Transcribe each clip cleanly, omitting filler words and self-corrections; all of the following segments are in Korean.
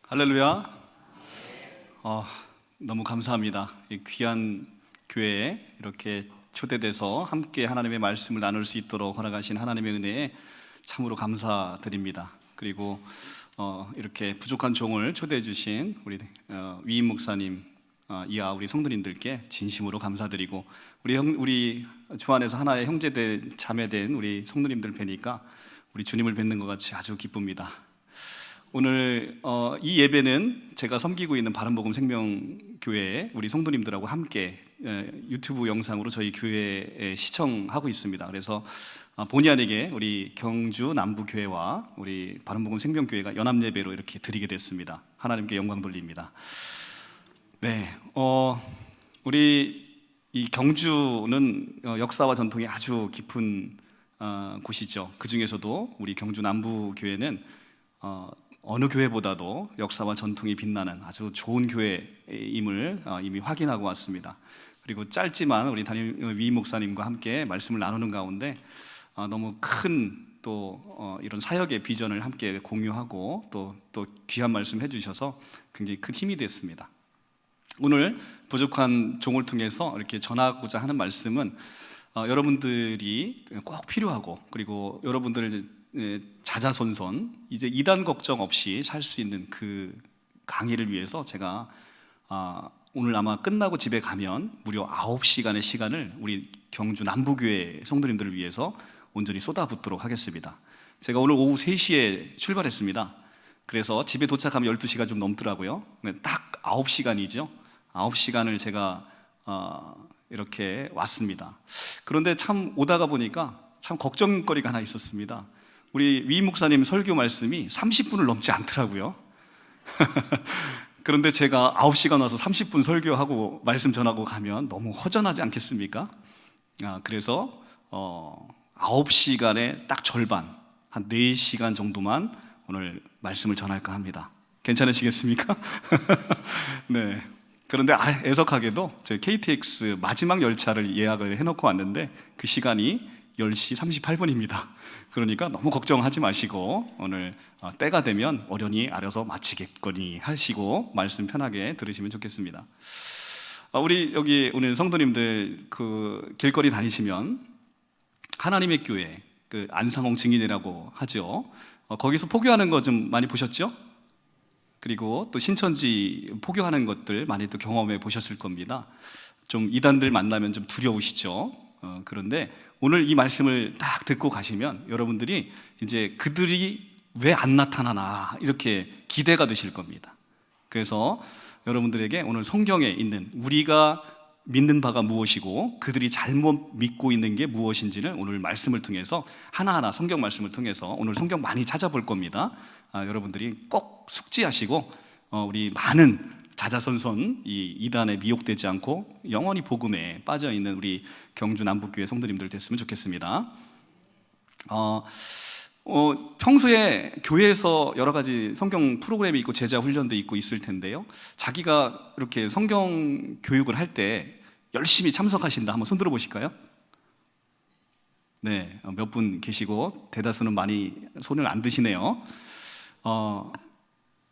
할렐루야. 너무 감사합니다. 이 귀한 교회에 이렇게 초대돼서 함께 하나님의 말씀을 나눌 수 있도록 허락하신 하나님의 은혜에 참으로 감사드립니다. 그리고 이렇게 부족한 종을 초대해 주신 우리 위임 목사님 이하 우리 성도님들께 진심으로 감사드리고, 우리 주 안에서 하나의 형제된 자매된 우리 성도님들 뵈니까 우리 주님을 뵙는 것 같이 아주 기쁩니다. 오늘 이 예배는 제가 섬기고 있는 바른복음 생명교회에 우리 성도님들하고 함께 유튜브 영상으로 저희 교회에 시청하고 있습니다. 그래서 본의 아니게 우리 경주 남부교회와 우리 바른복음 생명교회가 연합예배로 이렇게 드리게 됐습니다. 하나님께 영광 돌립니다. 네, 우리 이 경주는 역사와 전통이 아주 깊은 곳이죠. 그 중에서도 우리 경주 남부교회는 어느 교회보다도 역사와 전통이 빛나는 아주 좋은 교회임을 이미 확인하고 왔습니다. 그리고 짧지만 우리 담임 위임 목사님과 함께 말씀을 나누는 가운데 너무 큰 또 이런 사역의 비전을 함께 공유하고 또 귀한 말씀 해주셔서 굉장히 큰 힘이 됐습니다. 오늘 부족한 종을 통해서 이렇게 전하고자 하는 말씀은 여러분들이 꼭 필요하고, 그리고 여러분들 자자손손 이제 이단 걱정 없이 살 수 있는 그 강의를 위해서 제가 오늘 아마 끝나고 집에 가면 무려 9시간의 시간을 우리 경주 남부교회 성도님들을 위해서 온전히 쏟아붓도록 하겠습니다. 제가 오늘 오후 3시에 출발했습니다. 그래서 집에 도착하면 12시가 좀 넘더라고요. 딱 9시간이죠 9시간을 제가 이렇게 왔습니다. 그런데 참 오다가 보니까 참 걱정거리가 하나 있었습니다. 우리 위임 목사님 설교 말씀이 30분을 넘지 않더라고요. 그런데 제가 9시간 와서 30분 설교하고 말씀 전하고 가면 너무 허전하지 않겠습니까? 그래서 9시간의 딱 절반, 한 4시간 정도만 오늘 말씀을 전할까 합니다. 괜찮으시겠습니까? 네. 그런데 애석하게도 제 KTX 마지막 열차를 예약을 해놓고 왔는데 그 시간이 10시 38분입니다. 그러니까 너무 걱정하지 마시고 오늘 때가 되면 어련히 아려서 마치겠거니 하시고 말씀 편하게 들으시면 좋겠습니다. 우리 여기 오늘 성도님들 그 길거리 다니시면 하나님의 교회, 그 안상홍 증인이라고 하죠. 거기서 포교하는 거 좀 많이 보셨죠? 그리고 또 신천지 포교하는 것들 많이 또 경험해 보셨을 겁니다. 좀 이단들 만나면 좀 두려우시죠? 그런데 오늘 이 말씀을 딱 듣고 가시면 여러분들이 이제 그들이 왜 안 나타나나 이렇게 기대가 되실 겁니다. 그래서 여러분들에게 오늘 성경에 있는 우리가 믿는 바가 무엇이고 그들이 잘못 믿고 있는 게 무엇인지를 오늘 말씀을 통해서 하나하나 성경 말씀을 통해서 오늘 성경 많이 찾아볼 겁니다. 여러분들이 꼭 숙지하시고 우리 많은 자자손손 이 이단에 미혹되지 않고 영원히 복음에 빠져있는 우리 경주 남북교회 성도님들 됐으면 좋겠습니다. 평소에 교회에서 여러 가지 성경 프로그램이 있고 제자 훈련도 있고 있을 텐데요, 자기가 이렇게 성경 교육을 할 때 열심히 참석하신다 한번 손 들어 보실까요? 네, 몇 분 계시고 대다수는 많이 손을 안 드시네요.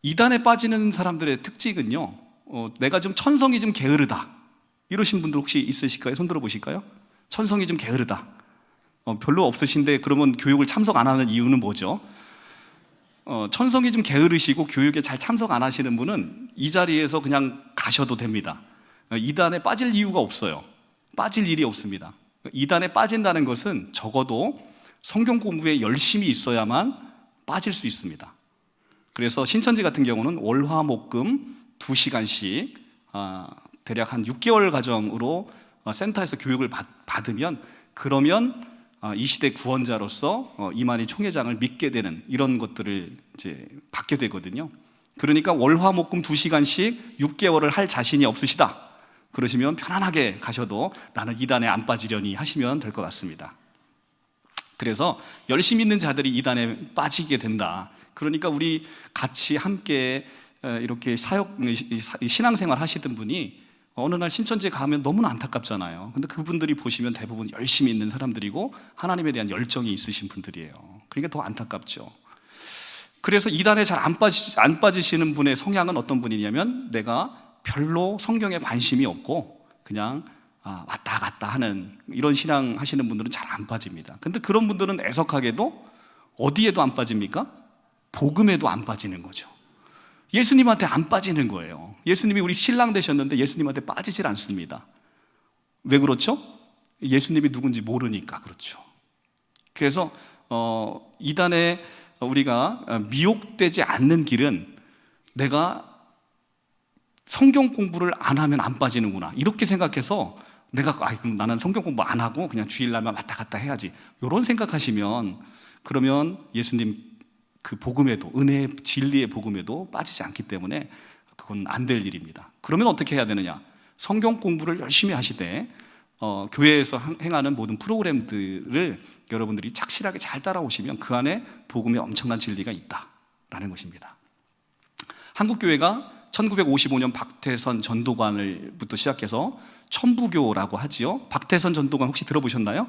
이단에 빠지는 사람들의 특징은요, 내가 좀 천성이 좀 게으르다 이러신 분들 혹시 있으실까요? 손 들어 보실까요? 천성이 좀 게으르다. 별로 없으신데 그러면 교육을 참석 안 하는 이유는 뭐죠? 천성이 좀 게으르시고 교육에 잘 참석 안 하시는 분은 이 자리에서 그냥 가셔도 됩니다. 이단에 빠질 이유가 없어요. 빠질 일이 없습니다. 이단에 빠진다는 것은 적어도 성경 공부에 열심히 있어야만 빠질 수 있습니다. 그래서 신천지 같은 경우는 월화목금 2시간씩 대략 한 6개월 과정으로 센터에서 교육을 받으면, 그러면 이 시대 구원자로서 이만희 총회장을 믿게 되는 이런 것들을 이제 받게 되거든요. 그러니까 월화목금 2시간씩 6개월을 할 자신이 없으시다 그러시면 편안하게 가셔도 나는 이단에 안 빠지려니 하시면 될 것 같습니다. 그래서 열심히 있는 자들이 이단에 빠지게 된다. 그러니까 우리 같이 함께 이렇게 신앙생활 하시던 분이 어느 날 신천지에 가면 너무나 안타깝잖아요. 근데 그분들이 보시면 대부분 열심히 있는 사람들이고 하나님에 대한 열정이 있으신 분들이에요. 그러니까 더 안타깝죠. 그래서 이단에 잘 안 빠지시는 분의 성향은 어떤 분이냐면, 내가 별로 성경에 관심이 없고 그냥 왔다 갔다 하는 이런 신앙 하시는 분들은 잘 안 빠집니다. 근데 그런 분들은 애석하게도 어디에도 안 빠집니까? 복음에도 안 빠지는 거죠. 예수님한테 안 빠지는 거예요. 예수님이 우리 신랑 되셨는데 예수님한테 빠지질 않습니다. 왜 그렇죠? 예수님이 누군지 모르니까 그렇죠. 그래서 이단에 우리가 미혹되지 않는 길은, 내가 성경 공부를 안 하면 안 빠지는구나 이렇게 생각해서, 내가 그럼 나는 성경 공부 안 하고 그냥 주일날만 왔다 갔다 해야지, 이런 생각하시면, 그러면 예수님 그 복음에도, 은혜의 진리의 복음에도 빠지지 않기 때문에 그건 안 될 일입니다. 그러면 어떻게 해야 되느냐? 성경 공부를 열심히 하시되 교회에서 행하는 모든 프로그램들을 여러분들이 착실하게 잘 따라오시면 그 안에 복음의 엄청난 진리가 있다라는 것입니다. 한국교회가 1955년 박태선 전도관을부터 시작해서 천부교라고 하지요. 박태선 전도관 혹시 들어보셨나요?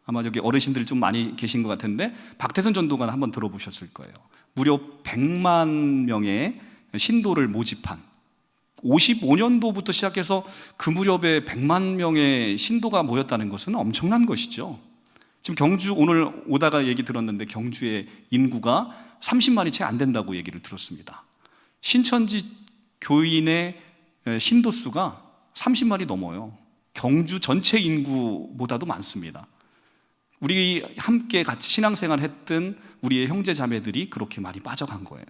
아마 여기 어르신들이 좀 많이 계신 것 같은데, 박태선 전도관 한번 들어보셨을 거예요. 무려 100만 명의 신도를 모집한, 55년도부터 시작해서 그 무렵에 100만 명의 신도가 모였다는 것은 엄청난 것이죠. 지금 경주, 오늘 오다가 얘기 들었는데 경주의 인구가 30만이 채 안 된다고 얘기를 들었습니다. 신천지 교인의 신도 수가 30만이 넘어요. 경주 전체 인구보다도 많습니다. 우리 함께 같이 신앙생활 했던 우리의 형제 자매들이 그렇게 많이 빠져간 거예요.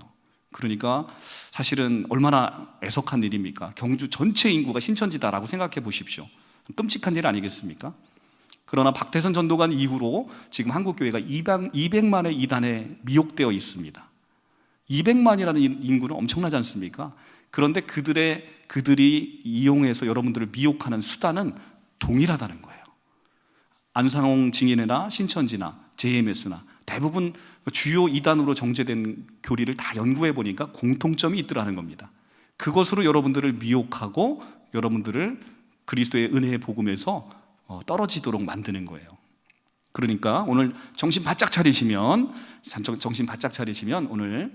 그러니까 사실은 얼마나 애석한 일입니까? 경주 전체 인구가 신천지다라고 생각해 보십시오. 끔찍한 일 아니겠습니까? 그러나 박태선 전도관 이후로 지금 한국교회가 200만의 이단에 미혹되어 있습니다. 200만이라는 인구는 엄청나지 않습니까? 그런데 그들이 이용해서 여러분들을 미혹하는 수단은 동일하다는 거예요. 안상홍 증인회나 신천지나 JMS나 대부분 주요 이단으로 정제된 교리를 다 연구해 보니까 공통점이 있더라는 겁니다. 그것으로 여러분들을 미혹하고 여러분들을 그리스도의 은혜의 복음에서 떨어지도록 만드는 거예요. 그러니까 오늘 정신 바짝 차리시면 오늘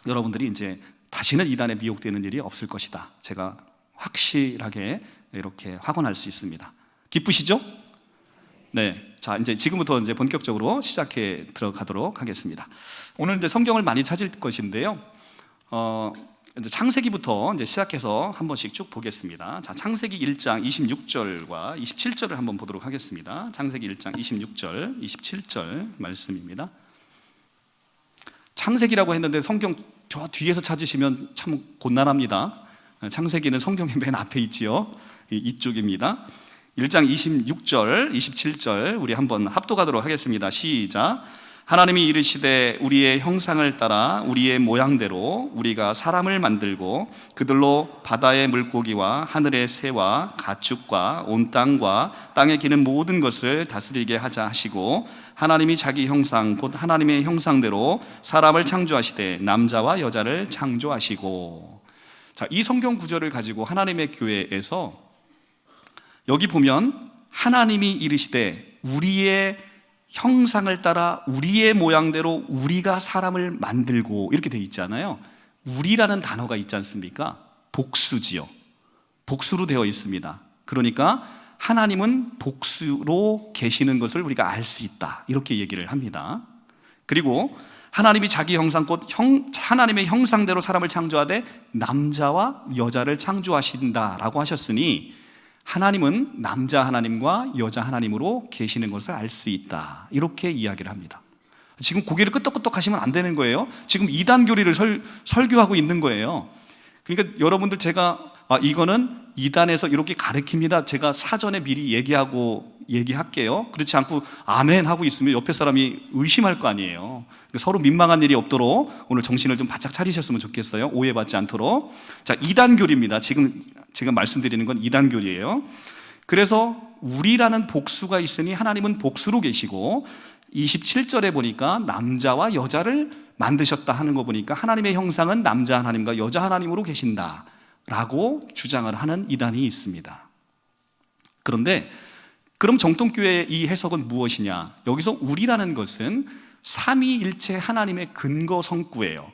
여러분들이 이제 다시는 이단에 미혹되는 일이 없을 것이다, 제가 확실하게 이렇게 확언할 수 있습니다. 기쁘시죠? 네, 자 이제 지금부터 이제 본격적으로 시작해 들어가도록 하겠습니다. 오늘 이제 성경을 많이 찾을 것인데요. 이제 창세기부터 이제 시작해서 한 번씩 쭉 보겠습니다. 자, 창세기 1장 26절과 27절을 한번 보도록 하겠습니다. 창세기 1장 26절, 27절 말씀입니다. 창세기라고 했는데 성경 저 뒤에서 찾으시면 참 곤란합니다. 창세기는 성경의 맨 앞에 있지요. 이쪽입니다. 1장 26절, 27절 우리 한번 합독하도록 하겠습니다. 시작. 하나님이 이르시되 우리의 형상을 따라 우리의 모양대로 우리가 사람을 만들고 그들로 바다의 물고기와 하늘의 새와 가축과 온 땅과 땅에 기는 모든 것을 다스리게 하자 하시고, 하나님이 자기 형상 곧 하나님의 형상대로 사람을 창조하시되 남자와 여자를 창조하시고. 자, 이 성경 구절을 가지고 하나님의 교회에서 여기 보면 하나님이 이르시되 우리의 형상을 따라 우리의 모양대로 우리가 사람을 만들고 이렇게 돼 있잖아요. 우리라는 단어가 있지 않습니까? 복수지요. 복수로 되어 있습니다. 그러니까 하나님은 복수로 계시는 것을 우리가 알 수 있다, 이렇게 얘기를 합니다. 그리고 하나님이 자기 형상 곧 하나님의 형상대로 사람을 창조하되 남자와 여자를 창조하신다라고 하셨으니 하나님은 남자 하나님과 여자 하나님으로 계시는 것을 알 수 있다, 이렇게 이야기를 합니다. 지금 고개를 끄덕끄덕 하시면 안 되는 거예요. 지금 이단 교리를 설교하고 있는 거예요. 그러니까 여러분들, 제가 이거는 이단에서 이렇게 가르칩니다, 제가 사전에 미리 얘기할게요. 그렇지 않고 아멘 하고 있으면 옆에 사람이 의심할 거 아니에요. 서로 민망한 일이 없도록 오늘 정신을 좀 바짝 차리셨으면 좋겠어요. 오해받지 않도록. 자, 이단 교리입니다. 지금 제가 말씀드리는 건 이단 교리예요. 그래서 우리라는 복수가 있으니 하나님은 복수로 계시고, 27절에 보니까 남자와 여자를 만드셨다 하는 거 보니까 하나님의 형상은 남자 하나님과 여자 하나님으로 계신다 라고 주장을 하는 이단이 있습니다. 그런데 그럼 정통교회의 이 해석은 무엇이냐? 여기서 우리라는 것은 삼위일체 하나님의 근거 성구예요.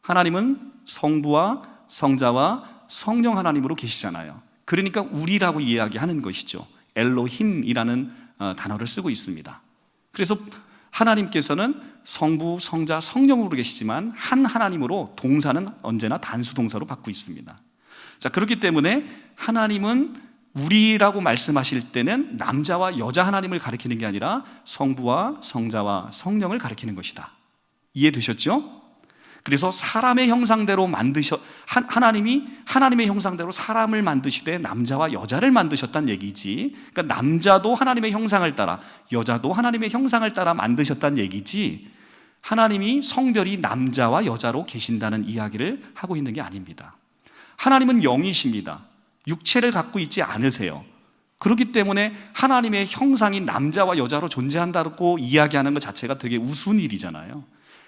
하나님은 성부와 성자와 성령 하나님으로 계시잖아요. 그러니까 우리라고 이야기하는 것이죠. 엘로힘이라는 단어를 쓰고 있습니다. 그래서 하나님께서는 성부, 성자, 성령으로 계시지만 한 하나님으로 동사는 언제나 단수 동사로 받고 있습니다. 자, 그렇기 때문에 하나님은 우리라고 말씀하실 때는 남자와 여자 하나님을 가리키는 게 아니라 성부와 성자와 성령을 가리키는 것이다. 이해되셨죠? 그래서 사람의 형상대로 하나님이 하나님의 형상대로 사람을 만드시되 남자와 여자를 만드셨다는 얘기지. 그러니까 남자도 하나님의 형상을 따라 여자도 하나님의 형상을 따라 만드셨다는 얘기지, 하나님이 성별이 남자와 여자로 계신다는 이야기를 하고 있는 게 아닙니다. 하나님은 영이십니다. 육체를 갖고 있지 않으세요. 그렇기 때문에 하나님의 형상이 남자와 여자로 존재한다고 이야기하는 것 자체가 되게 우스운 일이잖아요.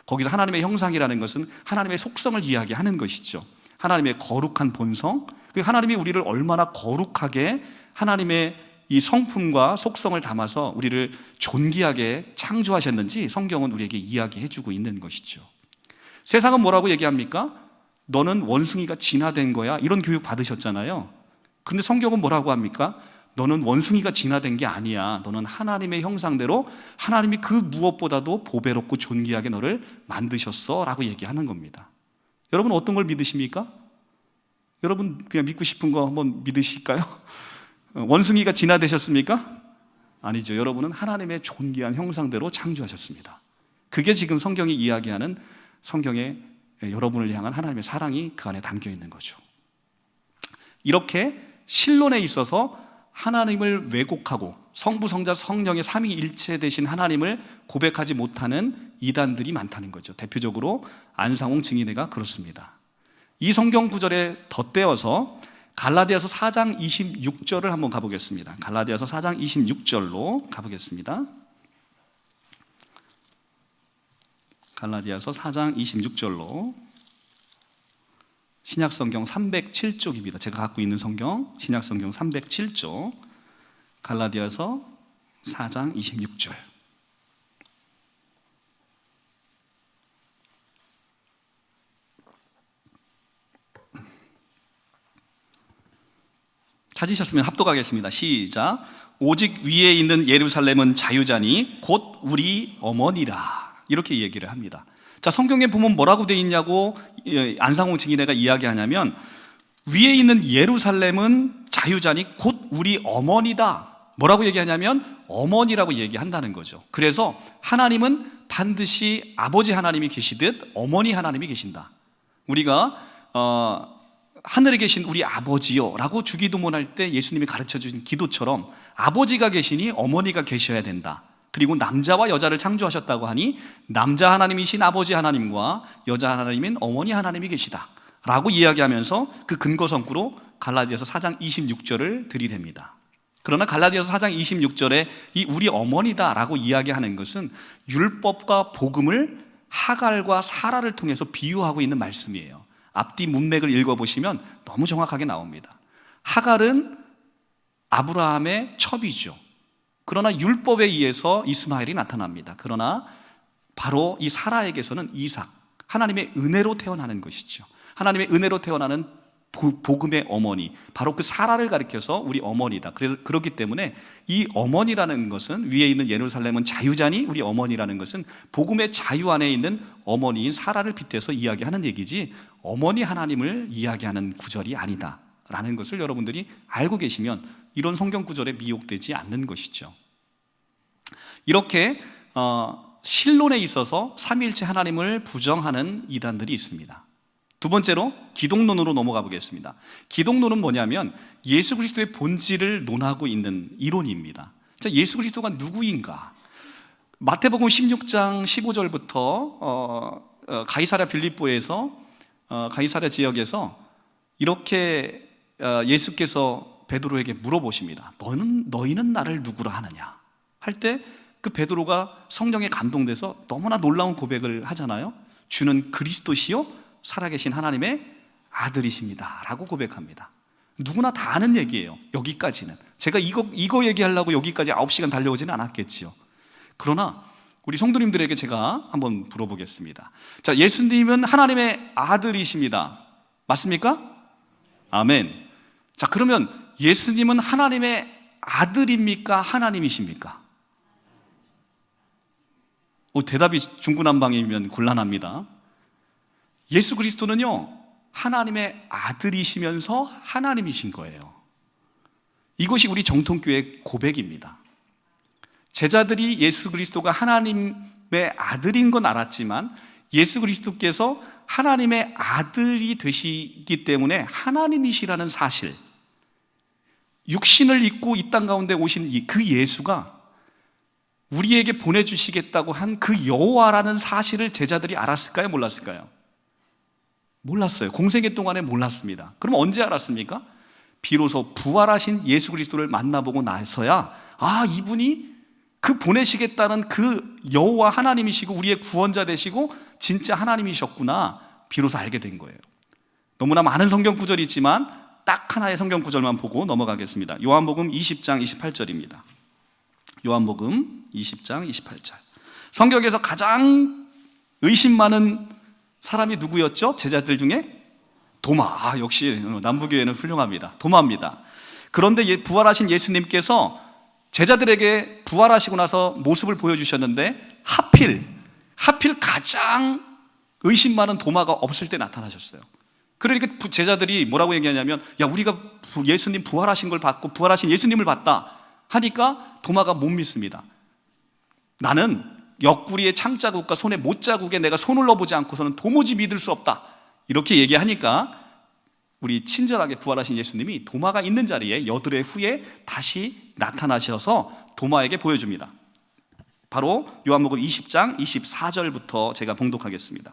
거기서 하나님의 형상이라는 것은 하나님의 속성을 이야기하는 것이죠. 하나님의 거룩한 본성, 하나님이 우리를 얼마나 거룩하게 하나님의 이 성품과 속성을 담아서 우리를 존귀하게 창조하셨는지 성경은 우리에게 이야기해주고 있는 것이죠. 세상은 뭐라고 얘기합니까? 너는 원숭이가 진화된 거야, 이런 교육 받으셨잖아요. 그런데 성경은 뭐라고 합니까? 너는 원숭이가 진화된 게 아니야. 너는 하나님의 형상대로 하나님이 그 무엇보다도 보배롭고 존귀하게 너를 만드셨어 라고 얘기하는 겁니다. 여러분 어떤 걸 믿으십니까? 여러분 그냥 믿고 싶은 거 한번 믿으실까요? 원숭이가 진화되셨습니까? 아니죠. 여러분은 하나님의 존귀한 형상대로 창조하셨습니다. 그게 지금 성경이 이야기하는 성경의 여러분을 향한 하나님의 사랑이 그 안에 담겨 있는 거죠. 이렇게 신론에 있어서 하나님을 왜곡하고 성부, 성자, 성령의 삼위일체 되신 하나님을 고백하지 못하는 이단들이 많다는 거죠. 대표적으로 안상홍 증인회가 그렇습니다. 이 성경 구절에 덧대어서 갈라디아서 4장 26절을 한번 가보겠습니다. 갈라디아서 4장 26절로 가보겠습니다. 갈라디아서 4장 26절로, 신약성경 307쪽입니다. 제가 갖고 있는 성경 신약성경 307쪽, 갈라디아서 4장 26절. 찾으셨으면 합독하겠습니다. 시작. 오직 위에 있는 예루살렘은 자유자니 곧 우리 어머니라, 이렇게 얘기를 합니다. 자, 성경에 보면 뭐라고 되어 있냐고 안상홍 증인회가 이야기하냐면, 위에 있는 예루살렘은 자유자니 곧 우리 어머니다. 뭐라고 얘기하냐면 어머니라고 얘기한다는 거죠. 그래서 하나님은 반드시 아버지 하나님이 계시듯 어머니 하나님이 계신다. 우리가 하늘에 계신 우리 아버지요 라고 주기도문할 때 예수님이 가르쳐 주신 기도처럼 아버지가 계시니 어머니가 계셔야 된다. 그리고 남자와 여자를 창조하셨다고 하니 남자 하나님이신 아버지 하나님과 여자 하나님인 어머니 하나님이 계시다 라고 이야기하면서 그 근거 성구로 갈라디아서 4장 26절을 들이댑니다. 그러나 갈라디아서 4장 26절에 이 우리 어머니다 라고 이야기하는 것은 율법과 복음을 하갈과 사라를 통해서 비유하고 있는 말씀이에요. 앞뒤 문맥을 읽어보시면 너무 정확하게 나옵니다. 하갈은 아브라함의 첩이죠. 그러나 율법에 의해서 이스마엘이 나타납니다. 그러나 바로 이 사라에게서는 이삭, 하나님의 은혜로 태어나는 것이죠. 하나님의 은혜로 태어나는 복음의 어머니, 바로 그 사라를 가리켜서 우리 어머니다. 그렇기 때문에 이 어머니라는 것은, 위에 있는 예루살렘은 자유자니 우리 어머니라는 것은 복음의 자유 안에 있는 어머니인 사라를 빗대서 이야기하는 얘기지 어머니 하나님을 이야기하는 구절이 아니다 라는 것을 여러분들이 알고 계시면 이런 성경 구절에 미혹되지 않는 것이죠. 이렇게 신론에 있어서 삼위일체 하나님을 부정하는 이단들이 있습니다. 두 번째로 기독론으로 넘어가 보겠습니다. 기독론은 뭐냐면 예수 그리스도의 본질을 논하고 있는 이론입니다. 자, 예수 그리스도가 누구인가? 마태복음 16장 15절부터 가이사랴 빌립보에서 가이사랴 지역에서 이렇게 예수께서 베드로에게 물어보십니다. 너희는 나를 누구라 하느냐? 할 때 그 베드로가 성령에 감동돼서 너무나 놀라운 고백을 하잖아요. 주는 그리스도시요 살아계신 하나님의 아들이십니다 라고 고백합니다. 누구나 다 아는 얘기예요. 여기까지는 제가 이거 얘기하려고 여기까지 9시간 달려오지는 않았겠지요. 그러나 우리 성도님들에게 제가 한번 물어보겠습니다. 자, 예수님은 하나님의 아들이십니다. 맞습니까? 아멘. 자, 그러면 예수님은 하나님의 아들입니까? 하나님이십니까? 대답이 중구난방이면 곤란합니다. 예수 그리스도는요, 하나님의 아들이시면서 하나님이신 거예요. 이것이 우리 정통교회의 고백입니다. 제자들이 예수 그리스도가 하나님의 아들인 건 알았지만 예수 그리스도께서 하나님의 아들이 되시기 때문에 하나님이시라는 사실, 육신을 입고 이 땅 가운데 오신 그 예수가 우리에게 보내주시겠다고 한 그 여호와라는 사실을 제자들이 알았을까요? 몰랐을까요? 몰랐어요. 공생애 동안에 몰랐습니다. 그럼 언제 알았습니까? 비로소 부활하신 예수 그리스도를 만나보고 나서야, 이분이 그 보내시겠다는 그 여호와 하나님이시고 우리의 구원자 되시고 진짜 하나님이셨구나, 비로소 알게 된 거예요. 너무나 많은 성경 구절이 있지만 딱 하나의 성경 구절만 보고 넘어가겠습니다. 요한복음 20장 28절입니다. 요한복음 20장 28절. 성경에서 가장 의심 많은 사람이 누구였죠? 제자들 중에? 도마. 역시 남부교회는 훌륭합니다. 도마입니다. 그런데 부활하신 예수님께서 제자들에게 부활하시고 나서 모습을 보여주셨는데 하필 가장 의심 많은 도마가 없을 때 나타나셨어요. 그러니까 제자들이 뭐라고 얘기하냐면, 우리가 예수님 부활하신 걸 봤고 부활하신 예수님을 봤다 하니까 도마가 못 믿습니다. 나는 옆구리의 창자국과 손의 못자국에 내가 손을 넣어보지 않고서는 도무지 믿을 수 없다, 이렇게 얘기하니까 우리 친절하게 부활하신 예수님이 도마가 있는 자리에 여드레 후에 다시 나타나셔서 도마에게 보여줍니다. 바로 요한복음 20장 24절부터 제가 봉독하겠습니다.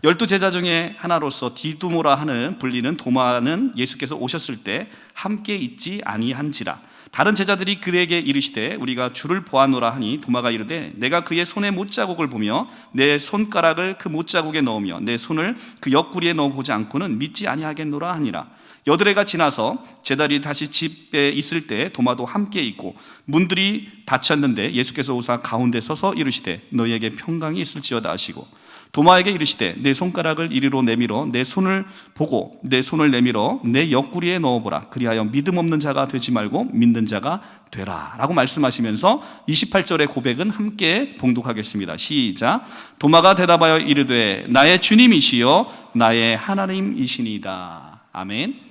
12제자 중에 하나로서 디두모라 하는 불리는 도마는 예수께서 오셨을 때 함께 있지 아니한지라. 다른 제자들이 그에게 이르시되 우리가 주를 보았노라 하니 도마가 이르되 내가 그의 손에 못자국을 보며 내 손가락을 그 못자국에 넣으며 내 손을 그 옆구리에 넣어보지 않고는 믿지 아니하겠노라 하니라. 여드레가 지나서 제자들이 다시 집에 있을 때 도마도 함께 있고 문들이 닫혔는데 예수께서 오사 가운데 서서 이르시되 너희에게 평강이 있을지어다 하시고 도마에게 이르시되 내 손가락을 이리로 내밀어 내 손을 보고 내 손을 내밀어 내 옆구리에 넣어보라. 그리하여 믿음 없는 자가 되지 말고 믿는 자가 되라 라고 말씀하시면서 28절의 고백은 함께 봉독하겠습니다. 시작. 도마가 대답하여 이르되 나의 주님이시여 나의 하나님이시니이다. 아멘.